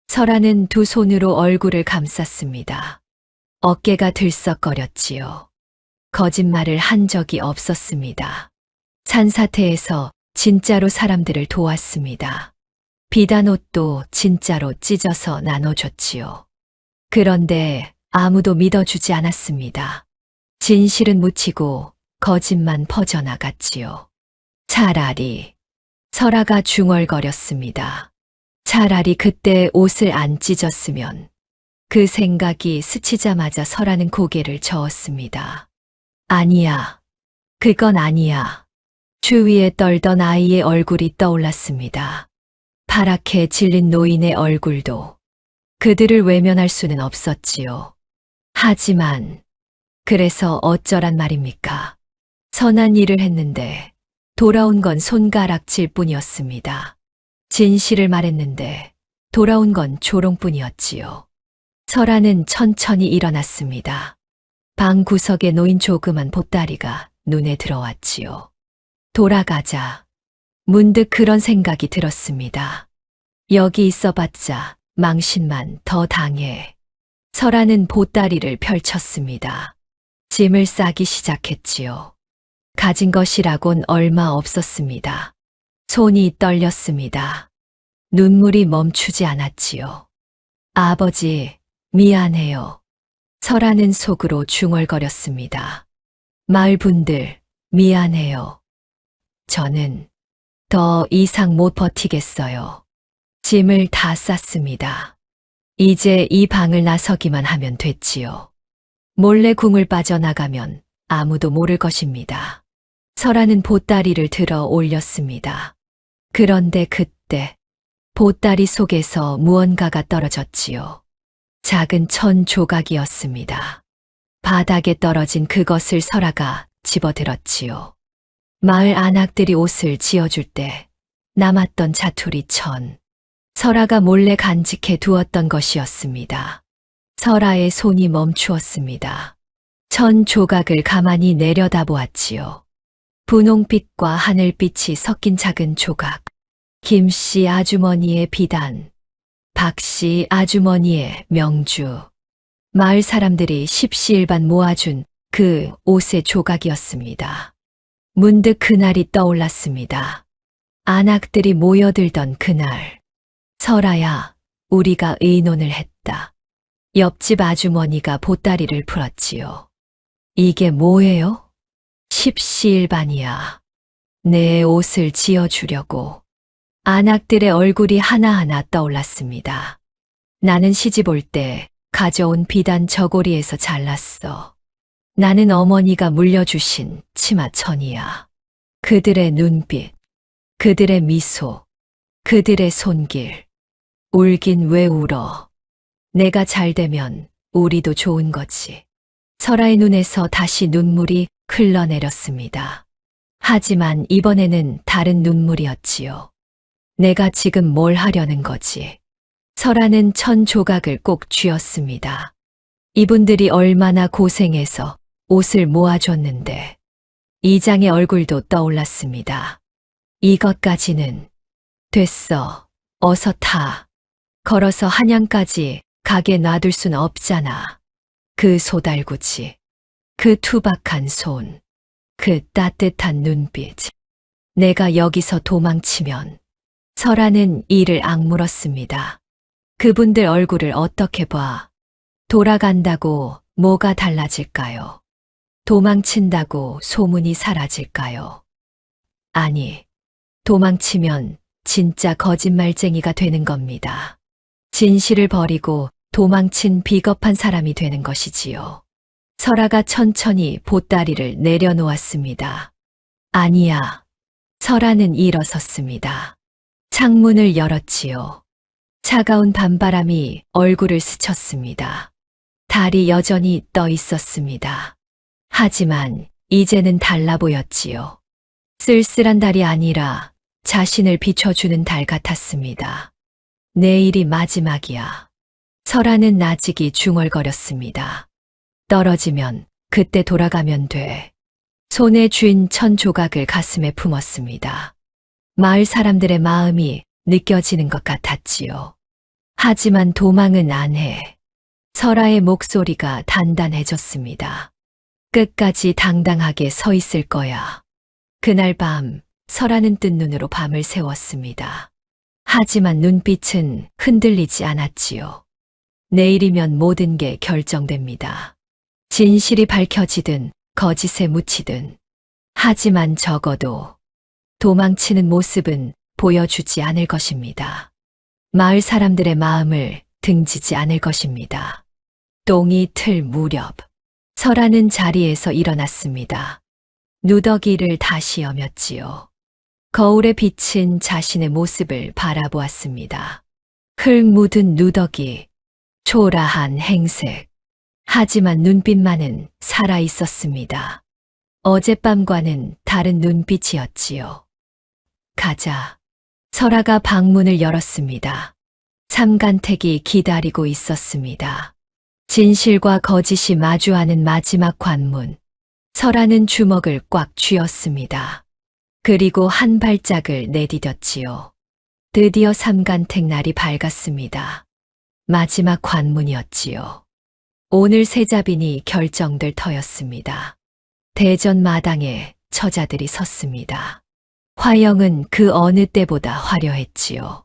설아는 두 손으로 얼굴을 감쌌습니다. 어깨가 들썩거렸지요. 거짓말을 한 적이 없었습니다. 산사태에서 진짜로 사람들을 도왔습니다. 비단 옷도 진짜로 찢어서 나눠줬지요. 그런데 아무도 믿어주지 않았습니다. 진실은 묻히고 거짓만 퍼져나갔지요. 차라리 설아가 중얼거렸습니다. 차라리 그때 옷을 안 찢었으면. 그 생각이 스치자마자 설아는 고개를 저었습니다. 아니야. 그건 아니야. 주위에 떨던 아이의 얼굴이 떠올랐습니다. 파랗게 질린 노인의 얼굴도. 그들을 외면할 수는 없었지요. 하지만 그래서 어쩌란 말입니까? 선한 일을 했는데 돌아온 건 손가락질 뿐이었습니다. 진실을 말했는데 돌아온 건 조롱뿐이었지요. 설아는 천천히 일어났습니다. 방 구석에 놓인 조그만 보따리가 눈에 들어왔지요. 돌아가자. 문득 그런 생각이 들었습니다. 여기 있어봤자 망신만 더 당해. 설아는 보따리를 펼쳤습니다. 짐을 싸기 시작했지요. 가진 것이라곤 얼마 없었습니다. 손이 떨렸습니다. 눈물이 멈추지 않았지요. 아버지, 미안해요. 설아는 속으로 중얼거렸습니다. 마을 분들, 미안해요. 저는 더 이상 못 버티겠어요. 짐을 다 쌌습니다. 이제 이 방을 나서기만 하면 됐지요. 몰래 궁을 빠져나가면 아무도 모를 것입니다. 설아는 보따리를 들어 올렸습니다. 그런데 그때 보따리 속에서 무언가가 떨어졌지요. 작은 천 조각이었습니다. 바닥에 떨어진 그것을 설아가 집어들었지요. 마을 안악들이 옷을 지어줄 때 남았던 자투리 천. 설아가 몰래 간직해 두었던 것이었습니다. 설아의 손이 멈추었습니다. 천 조각을 가만히 내려다보았지요. 분홍빛과 하늘빛이 섞인 작은 조각. 김씨 아주머니의 비단. 박씨 아주머니의 명주. 마을 사람들이 십시일반 모아준 그 옷의 조각이었습니다. 문득 그날이 떠올랐습니다. 안악들이 모여들던 그날. 설아야, 우리가 의논을 했다. 옆집 아주머니가 보따리를 풀었지요. 이게 뭐예요? 십시일반이야. 내 옷을 지어주려고. 안악들의 얼굴이 하나하나 떠올랐습니다. 나는 시집 올 때 가져온 비단 저고리에서 잘랐어. 나는 어머니가 물려주신 치마천이야. 그들의 눈빛, 그들의 미소, 그들의 손길. 울긴 왜 울어? 내가 잘 되면 우리도 좋은 거지. 설아의 눈에서 다시 눈물이 흘러내렸습니다. 하지만 이번에는 다른 눈물이었지요. 내가 지금 뭘 하려는 거지? 설아는 천 조각을 꼭 쥐었습니다. 이분들이 얼마나 고생해서 옷을 모아줬는데. 이장의 얼굴도 떠올랐습니다. 이것까지는 됐어. 어서 타. 걸어서 한양까지 가게 놔둘 순 없잖아. 그 소달구지. 그 투박한 손. 그 따뜻한 눈빛. 내가 여기서 도망치면. 설아는 이를 악물었습니다. 그분들 얼굴을 어떻게 봐? 돌아간다고 뭐가 달라질까요? 도망친다고 소문이 사라질까요? 아니, 도망치면 진짜 거짓말쟁이가 되는 겁니다. 진실을 버리고 도망친 비겁한 사람이 되는 것이지요. 설아가 천천히 보따리를 내려놓았습니다. 아니야. 설아는 일어섰습니다. 창문을 열었지요. 차가운 밤바람이 얼굴을 스쳤습니다. 달이 여전히 떠 있었습니다. 하지만 이제는 달라 보였지요. 쓸쓸한 달이 아니라 자신을 비춰주는 달 같았습니다. 내일이 마지막이야. 설아는 나직이 중얼거렸습니다. 떨어지면 그때 돌아가면 돼. 손에 쥔 천 조각을 가슴에 품었습니다. 마을 사람들의 마음이 느껴지는 것 같았지요. 하지만 도망은 안 해. 설아의 목소리가 단단해졌습니다. 끝까지 당당하게 서 있을 거야. 그날 밤 설아는 뜬 눈으로 밤을 새웠습니다. 하지만 눈빛은 흔들리지 않았지요. 내일이면 모든 게 결정됩니다. 진실이 밝혀지든 거짓에 묻히든. 하지만 적어도 도망치는 모습은 보여주지 않을 것입니다. 마을 사람들의 마음을 등지지 않을 것입니다. 똥이 틀 무렵 설아는 자리에서 일어났습니다. 누더기를 다시 여몄지요. 거울에 비친 자신의 모습을 바라보았습니다. 흙 묻은 누더기, 초라한 행색. 하지만 눈빛만은 살아 있었습니다. 어젯밤과는 다른 눈빛이었지요. 가자. 설아가 방문을 열었습니다. 삼간택이 기다리고 있었습니다. 진실과 거짓이 마주하는 마지막 관문. 설아는 주먹을 꽉 쥐었습니다. 그리고 한 발짝을 내디뎠지요. 드디어 삼간택 날이 밝았습니다. 마지막 관문이었지요. 오늘 세자빈이 결정될 터였습니다. 대전 마당에 처자들이 섰습니다. 화영은 그 어느 때보다 화려했지요.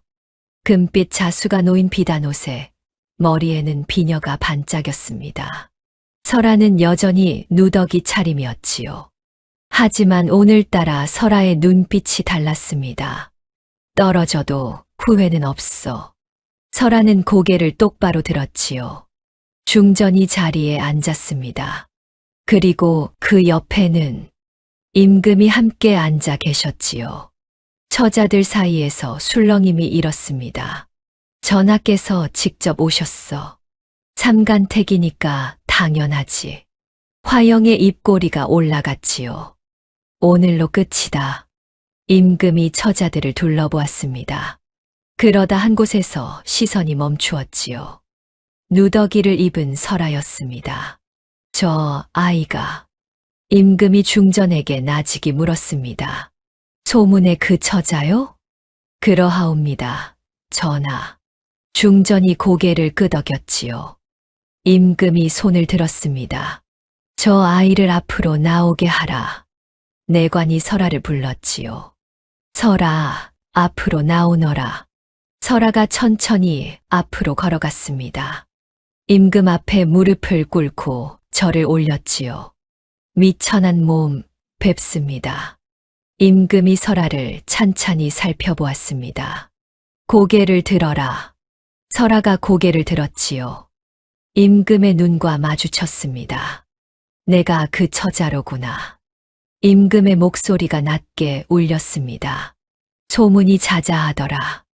금빛 자수가 놓인 비단옷에 머리에는 비녀가 반짝였습니다. 설아는 여전히 누더기 차림이었지요. 하지만 오늘따라 설아의 눈빛이 달랐습니다. 떨어져도 후회는 없어. 설아는 고개를 똑바로 들었지요. 중전이 자리에 앉았습니다. 그리고 그 옆에는 임금이 함께 앉아 계셨지요. 처자들 사이에서 술렁임이 일었습니다. 전하께서 직접 오셨어. 삼간택이니까 당연하지. 화영의 입꼬리가 올라갔지요. 오늘로 끝이다. 임금이 처자들을 둘러보았습니다. 그러다 한 곳에서 시선이 멈추었지요. 누더기를 입은 설아였습니다. 저 아이가. 임금이 중전에게 나직이 물었습니다. 소문의 그 처자요? 그러하옵니다. 전하. 중전이 고개를 끄덕였지요. 임금이 손을 들었습니다. 저 아이를 앞으로 나오게 하라. 내관이 설아를 불렀지요. 설아, 앞으로 나오너라. 설아가 천천히 앞으로 걸어갔습니다. 임금 앞에 무릎을 꿇고 절을 올렸지요. 미천한 몸 뵙습니다. 임금이 설아를 찬찬히 살펴보았습니다. 고개를 들어라. 설아가 고개를 들었지요. 임금의 눈과 마주쳤습니다. 내가 그 처자로구나. 임금의 목소리가 낮게 울렸습니다. 소문이 자자하더라.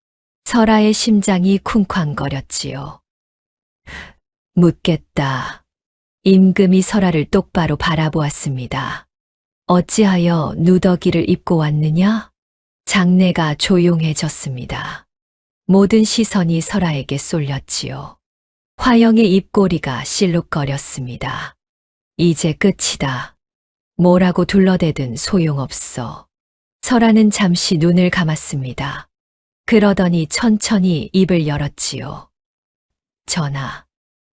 설아의 심장이 쿵쾅거렸지요. 묻겠다. 임금이 설아를 똑바로 바라보았습니다. 어찌하여 누더기를 입고 왔느냐? 장내가 조용해졌습니다. 모든 시선이 설아에게 쏠렸지요. 화영의 입꼬리가 실룩거렸습니다. 이제 끝이다. 뭐라고 둘러대든 소용없어. 설아는 잠시 눈을 감았습니다. 그러더니 천천히 입을 열었지요. 전하.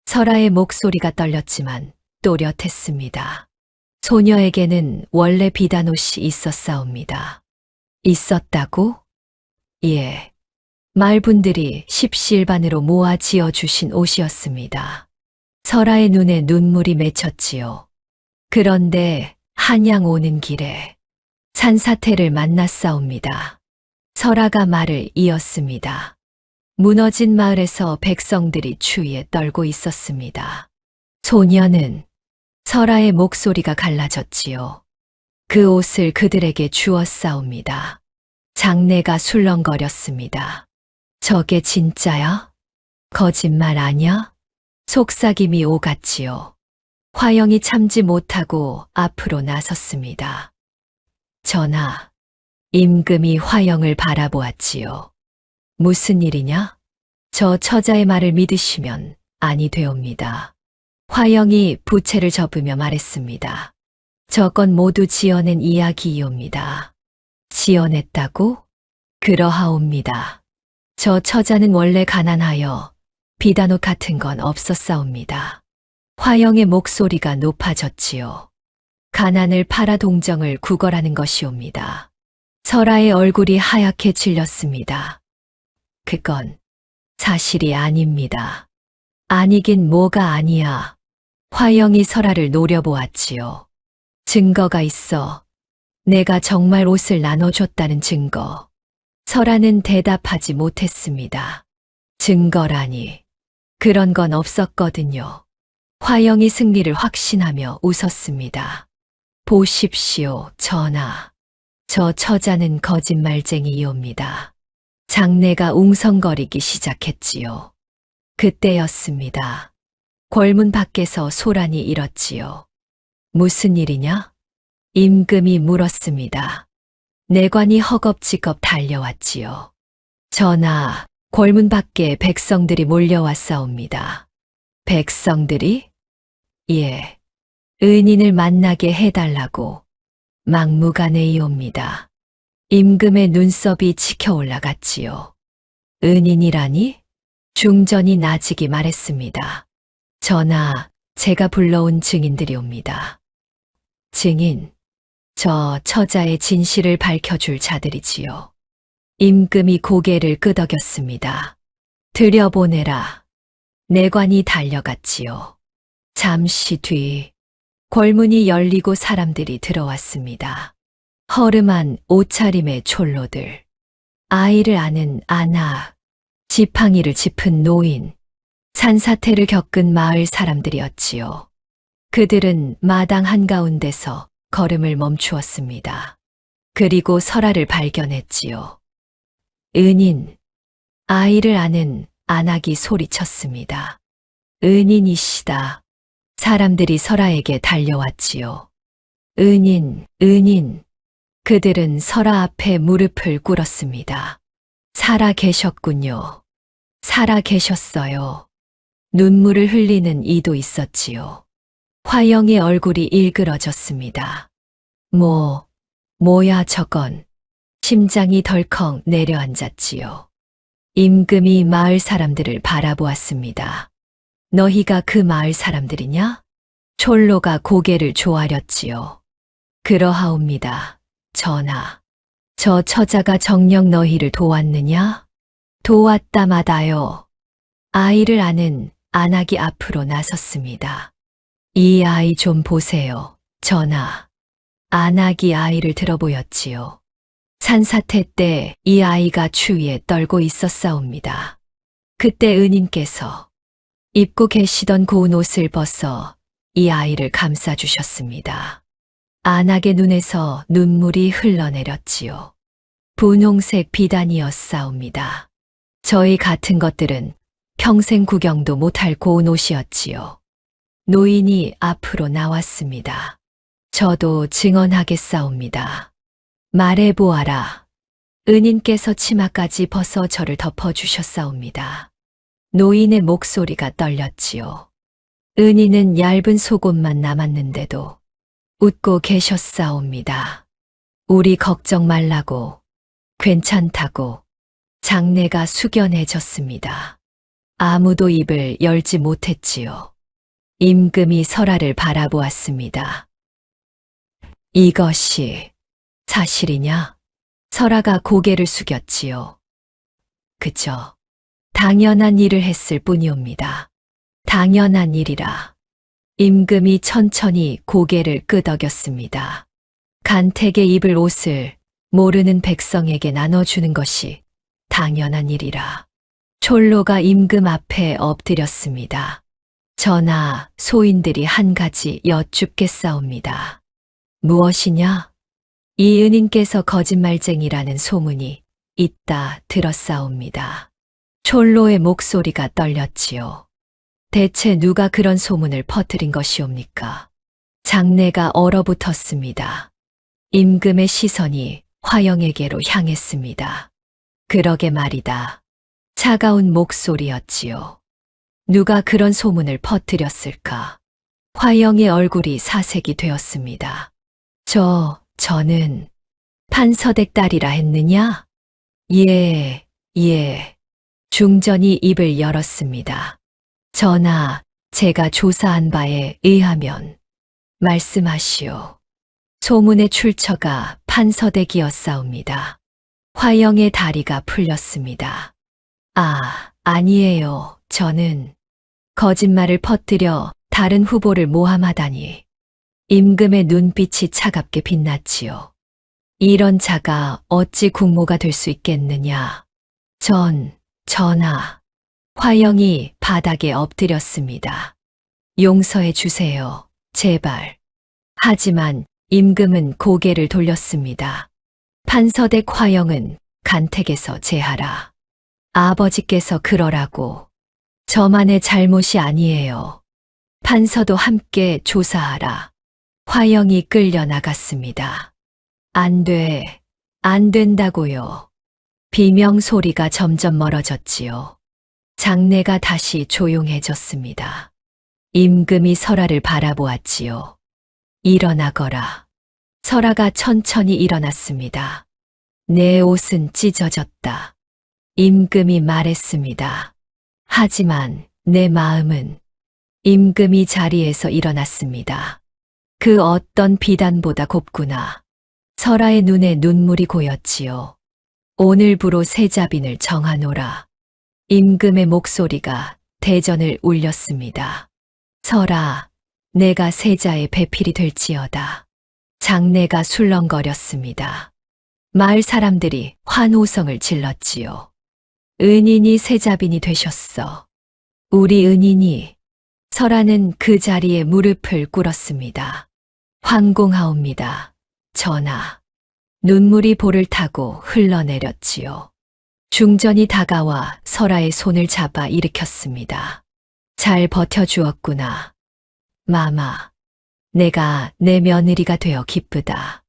설아의 목소리가 떨렸지만 또렷했습니다. 소녀에게는 원래 비단옷이 있었사옵니다. 있었다고? 예. 말분들이 십시일반으로 모아 지어주신 옷이었습니다. 설아의 눈에 눈물이 맺혔지요. 그런데 한양 오는 길에 산사태를 만났사옵니다. 설아가 말을 이었습니다. 무너진 마을에서 백성들이 추위에 떨고 있었습니다. 소녀는 설아의 목소리가 갈라졌지요. 그 옷을 그들에게 주었사옵니다. 장내가 술렁거렸습니다. 저게 진짜야? 거짓말 아냐? 속삭임이 오갔지요. 화영이 참지 못하고 앞으로 나섰습니다. 전하, 임금이 화영을 바라보았지요. 무슨 일이냐? 저 처자의 말을 믿으시면 아니 되옵니다. 화영이 부채를 접으며 말했습니다. 저건 모두 지어낸 이야기이옵니다. 지어냈다고? 그러하옵니다. 저 처자는 원래 가난하여 비단옷 같은 건 없었사옵니다. 화영의 목소리가 높아졌지요. 가난을 팔아 동정을 구걸하는 것이옵니다. 설아의 얼굴이 하얗게 질렸습니다. 그건 사실이 아닙니다. 아니긴 뭐가 아니야. 화영이 설아를 노려보았지요. 증거가 있어. 내가 정말 옷을 나눠줬다는 증거. 설아는 대답하지 못했습니다. 증거라니. 그런 건 없었거든요. 화영이 승리를 확신하며 웃었습니다. 보십시오, 전하. 저 처자는 거짓말쟁이이옵니다. 장내가 웅성거리기 시작했지요. 그때였습니다. 궐문 밖에서 소란이 일었지요. 무슨 일이냐? 임금이 물었습니다. 내관이 허겁지겁 달려왔지요. 전하, 궐문 밖에 백성들이 몰려왔사옵니다. 백성들이? 예, 은인을 만나게 해달라고 막무가내이옵니다. 임금의 눈썹이 치켜 올라갔지요. 은인이라니? 중전이 나직이 말했습니다. 전하, 제가 불러온 증인들이옵니다. 증인, 저 처자의 진실을 밝혀줄 자들이지요. 임금이 고개를 끄덕였습니다. 들여보내라. 내관이 달려갔지요. 잠시 뒤 궐문이 열리고 사람들이 들어왔습니다. 허름한 옷차림의 촐로들, 아이를 아는 아낙, 지팡이를 짚은 노인, 산사태를 겪은 마을 사람들이었지요. 그들은 마당 한가운데서 걸음을 멈추었습니다. 그리고 설아를 발견했지요. 은인, 아이를 아는 아낙이 소리쳤습니다. 은인이시다. 사람들이 설아에게 달려왔지요. 은인, 은인. 그들은 설아 앞에 무릎을 꿇었습니다. 살아 계셨군요. 살아 계셨어요. 눈물을 흘리는 이도 있었지요. 화영의 얼굴이 일그러졌습니다. 뭐야 저건. 심장이 덜컥 내려앉았지요. 임금이 마을 사람들을 바라보았습니다. 너희가 그 마을 사람들이냐? 촐로가 고개를 조아렸지요. 그러하옵니다, 전하. 저 처자가 정녕 너희를 도왔느냐? 도왔다마다요. 아이를 아는 아낙이 앞으로 나섰습니다. 이 아이 좀 보세요, 전하. 아낙이 아이를 들어보였지요. 산사태 때 이 아이가 추위에 떨고 있었사옵니다. 그때 은인께서 입고 계시던 고운 옷을 벗어 이 아이를 감싸주셨습니다. 아낙의 눈에서 눈물이 흘러내렸지요. 분홍색 비단이었사옵니다. 저희 같은 것들은 평생 구경도 못할 고운 옷이었지요. 노인이 앞으로 나왔습니다. 저도 증언하겠사옵니다. 말해보아라. 은인께서 치마까지 벗어 저를 덮어주셨사옵니다. 노인의 목소리가 떨렸지요. 은인은 얇은 속옷만 남았는데도 웃고 계셨사옵니다. 우리 걱정 말라고, 괜찮다고. 장내가 숙연해졌습니다. 아무도 입을 열지 못했지요. 임금이 설아를 바라보았습니다. 이것이 사실이냐? 설아가 고개를 숙였지요. 그저 당연한 일을 했을 뿐이옵니다. 당연한 일이라. 임금이 천천히 고개를 끄덕였습니다. 간택에 입을 옷을 모르는 백성에게 나눠주는 것이 당연한 일이라. 촐로가 임금 앞에 엎드렸습니다. 전하, 소인들이 한 가지 여쭙겠사옵니다. 무엇이냐? 이 은인께서 거짓말쟁이라는 소문이 있다 들었사옵니다. 촐로의 목소리가 떨렸지요. 대체 누가 그런 소문을 퍼뜨린 것이옵니까? 장내가 얼어붙었습니다. 임금의 시선이 화영에게로 향했습니다. 그러게 말이다. 차가운 목소리였지요. 누가 그런 소문을 퍼뜨렸을까? 화영의 얼굴이 사색이 되었습니다. 저는 판서댁 딸이라 했느냐? 예. 중전이 입을 열었습니다. 전하, 제가 조사한 바에 의하면 말씀하시오. 소문의 출처가 판서댁이었사옵니다. 화영의 다리가 풀렸습니다. 아니에요. 저는 거짓말을 퍼뜨려 다른 후보를 모함하다니. 임금의 눈빛이 차갑게 빛났지요. 이런 자가 어찌 국모가 될 수 있겠느냐. 전하. 화영이 바닥에 엎드렸습니다. 용서해 주세요. 제발. 하지만 임금은 고개를 돌렸습니다. 판서댁 화영은 간택에서 제하라. 아버지께서 그러라고. 저만의 잘못이 아니에요. 판서도 함께 조사하라. 화영이 끌려 나갔습니다. 안 된다고요. 비명 소리가 점점 멀어졌지요. 장내가 다시 조용해졌습니다. 임금이 설아를 바라보았지요. 일어나거라. 설아가 천천히 일어났습니다. 내 옷은 찢어졌다. 임금이 말했습니다. 하지만 내 마음은. 임금이 자리에서 일어났습니다. 그 어떤 비단보다 곱구나. 설아의 눈에 눈물이 고였지요. 오늘부로 세자빈을 정하노라. 임금의 목소리가 대전을 울렸습니다. 설아, 내가 세자의 배필이 될지어다. 장내가 술렁거렸습니다. 마을 사람들이 환호성을 질렀지요. 은인이 세자빈이 되셨어. 우리 은인이. 설아는 그 자리에 무릎을 꿇었습니다. 황공하옵니다. 전하. 눈물이 볼을 타고 흘러내렸지요. 중전이 다가와 설아의 손을 잡아 일으켰습니다. 잘 버텨주었구나. 마마. 내가 내 며느리가 되어 기쁘다.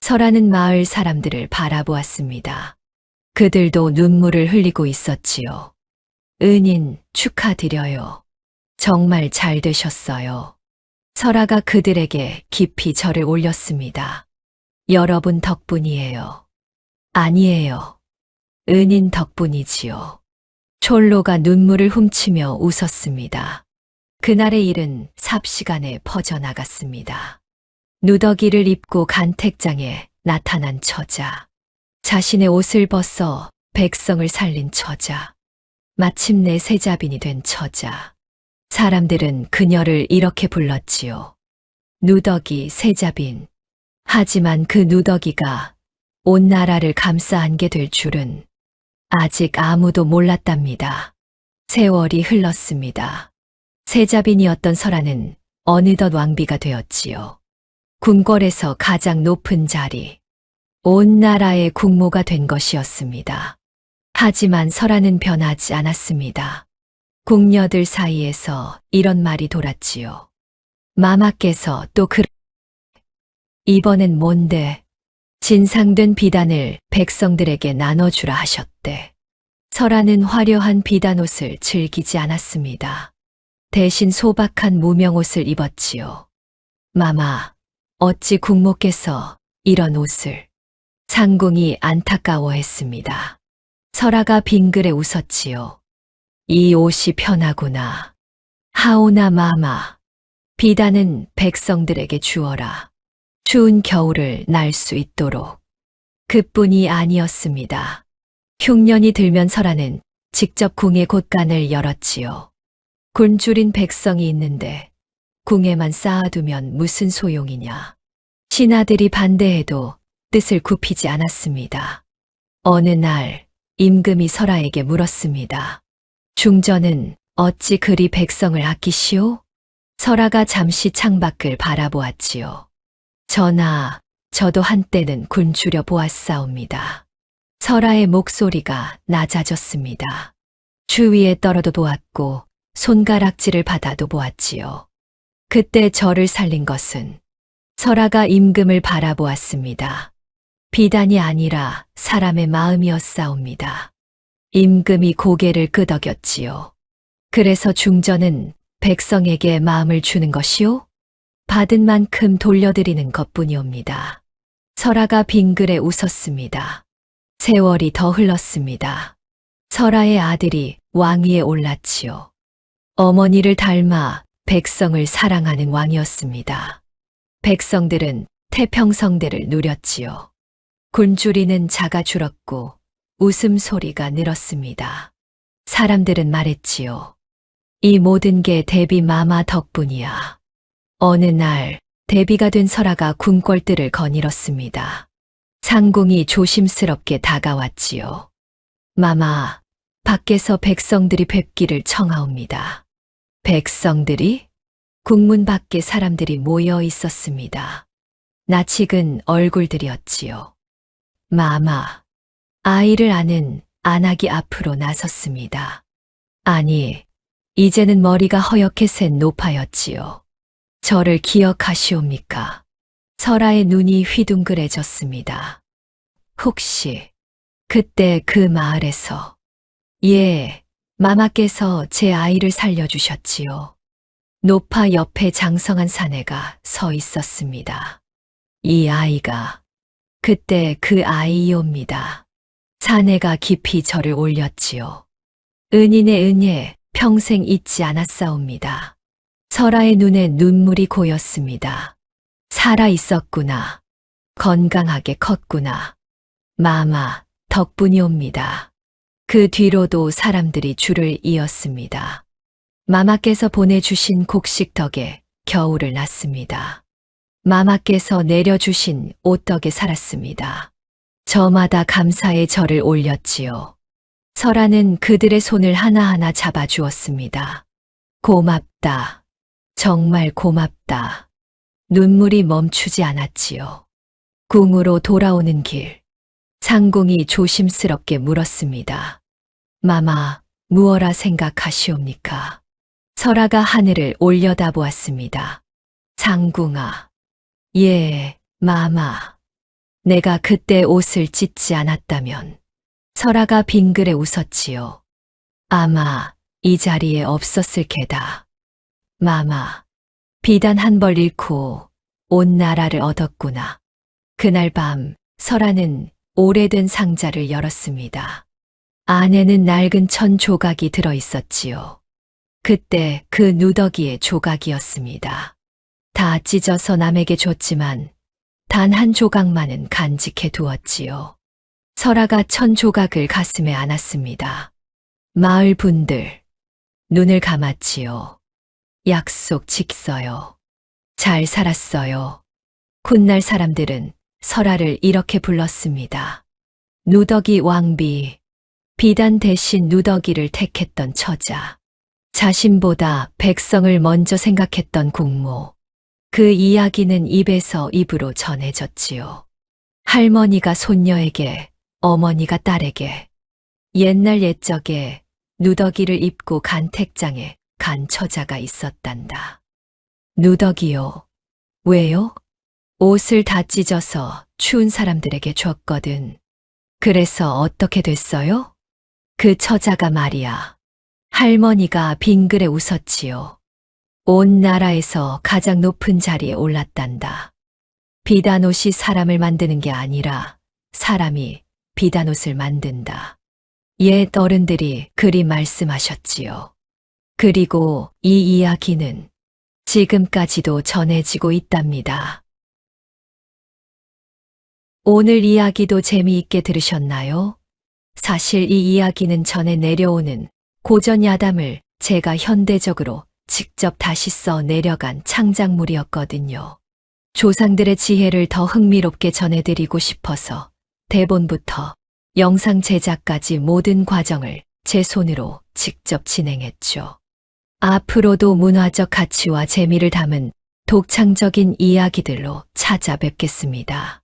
설아는 마을 사람들을 바라보았습니다. 그들도 눈물을 흘리고 있었지요. 은인 축하드려요. 정말 잘 되셨어요. 설아가 그들에게 깊이 절을 올렸습니다. 여러분 덕분이에요. 아니에요. 은인 덕분이지요. 촐로가 눈물을 훔치며 웃었습니다. 그날의 일은 삽시간에 퍼져나갔습니다. 누더기를 입고 간택장에 나타난 처자. 자신의 옷을 벗어 백성을 살린 처자. 마침내 세자빈이 된 처자. 사람들은 그녀를 이렇게 불렀지요. 누더기 세자빈. 하지만 그 누더기가 온 나라를 감싸 안게 될 줄은 아직 아무도 몰랐답니다. 세월이 흘렀습니다. 세자빈이었던 설아는 어느덧 왕비가 되었지요. 궁궐에서 가장 높은 자리, 온 나라의 국모가 된 것이었습니다. 하지만 설아는 변하지 않았습니다. 궁녀들 사이에서 이런 말이 돌았지요. 마마께서 또 이번엔 뭔데? 진상된 비단을 백성들에게 나눠주라 하셨대. 설아는 화려한 비단옷을 즐기지 않았습니다. 대신 소박한 무명옷을 입었지요. 마마, 어찌 국모께서 이런 옷을. 상궁이 안타까워했습니다. 설아가 빙그레 웃었지요. 이 옷이 편하구나. 하오나 마마. 비단은 백성들에게 주어라. 추운 겨울을 날 수 있도록. 그뿐이 아니었습니다. 흉년이 들면 설아는 직접 궁의 곳간을 열었지요. 굶주린 백성이 있는데 궁에만 쌓아두면 무슨 소용이냐. 신하들이 반대해도 뜻을 굽히지 않았습니다. 어느 날 임금이 설아에게 물었습니다. 중전은 어찌 그리 백성을 아끼시오? 설아가 잠시 창밖을 바라보았지요. 전하, 저도 한때는 굶주려 보았사옵니다. 설아의 목소리가 낮아졌습니다. 주위에 떨어도 보았고 손가락질을 받아도 보았지요. 그때 저를 살린 것은 설아가 임금을 바라보았습니다. 비단이 아니라 사람의 마음이었사옵니다. 임금이 고개를 끄덕였지요. 그래서 중전은 백성에게 마음을 주는 것이요? 받은 만큼 돌려드리는 것뿐이옵니다. 설아가 빙그레 웃었습니다. 세월이 더 흘렀습니다. 설아의 아들이 왕위에 올랐지요. 어머니를 닮아 백성을 사랑하는 왕이었습니다. 백성들은 태평성대를 누렸지요. 굶주리는 자가 줄었고 웃음소리가 늘었습니다. 사람들은 말했지요. 이 모든 게 대비 마마 덕분이야. 어느 날 대비가 된 설아가 궁궐들을 거닐었습니다. 상궁이 조심스럽게 다가왔지요. 마마, 밖에서 백성들이 뵙기를 청하옵니다. 백성들이? 국문 밖에 사람들이 모여 있었습니다. 낯익은 얼굴들이었지요. 마마, 아이를 아는 안악이 앞으로 나섰습니다. 아니, 이제는 머리가 허옇게 센 노파였지요. 저를 기억하시옵니까? 설아의 눈이 휘둥그레졌습니다. 혹시 그때 그 마을에서 예, 마마께서 제 아이를 살려주셨지요. 노파 옆에 장성한 사내가 서 있었습니다. 이 아이가 그때 그 아이이옵니다. 사내가 깊이 저를 올렸지요. 은인의 은혜 평생 잊지 않았사옵니다. 설아의 눈에 눈물이 고였습니다. 살아 있었구나. 건강하게 컸구나. 마마 덕분이옵니다. 그 뒤로도 사람들이 줄을 이었습니다. 마마께서 보내주신 곡식 덕에 겨울을 났습니다. 마마께서 내려주신 옷 덕에 살았습니다. 저마다 감사의 절을 올렸지요. 설아는 그들의 손을 하나하나 잡아주었습니다. 고맙다. 정말 고맙다. 눈물이 멈추지 않았지요. 궁으로 돌아오는 길, 상궁이 조심스럽게 물었습니다. 마마, 무엇라 생각하시옵니까? 설아가 하늘을 올려다보았습니다. 상궁아, 예, 마마. 내가 그때 옷을 찢지 않았다면 설아가 빙그레 웃었지요. 아마 이 자리에 없었을 게다. 마마, 비단 한 벌 잃고 온 나라를 얻었구나. 그날 밤 설아는 오래된 상자를 열었습니다. 안에는 낡은 천 조각이 들어 있었지요. 그때 그 누더기의 조각이었습니다. 다 찢어서 남에게 줬지만 단 한 조각만은 간직해 두었지요. 설아가 천 조각을 가슴에 안았습니다. 마을 분들, 눈을 감았지요. 약속 지켰어요. 잘 살았어요. 훗날 사람들은 설아를 이렇게 불렀습니다. 누더기 왕비, 비단 대신 누더기를 택했던 처자. 자신보다 백성을 먼저 생각했던 국모. 그 이야기는 입에서 입으로 전해졌지요. 할머니가 손녀에게, 어머니가 딸에게, 옛날 옛적에 누더기를 입고 간 택장에 간 처자가 있었단다. 누더기요. 왜요? 옷을 다 찢어서 추운 사람들에게 줬거든. 그래서 어떻게 됐어요? 그 처자가 말이야. 할머니가 빙그레 웃었지요. 온 나라에서 가장 높은 자리에 올랐단다. 비단옷이 사람을 만드는 게 아니라 사람이 비단옷을 만든다. 옛 어른들이 그리 말씀하셨지요. 그리고 이 이야기는 지금까지도 전해지고 있답니다. 오늘 이야기도 재미있게 들으셨나요? 사실 이 이야기는 전해 내려오는 고전 야담을 제가 현대적으로 직접 다시 써 내려간 창작물이었거든요. 조상들의 지혜를 더 흥미롭게 전해드리고 싶어서 대본부터 영상 제작까지 모든 과정을 제 손으로 직접 진행했죠. 앞으로도 문화적 가치와 재미를 담은 독창적인 이야기들로 찾아뵙겠습니다.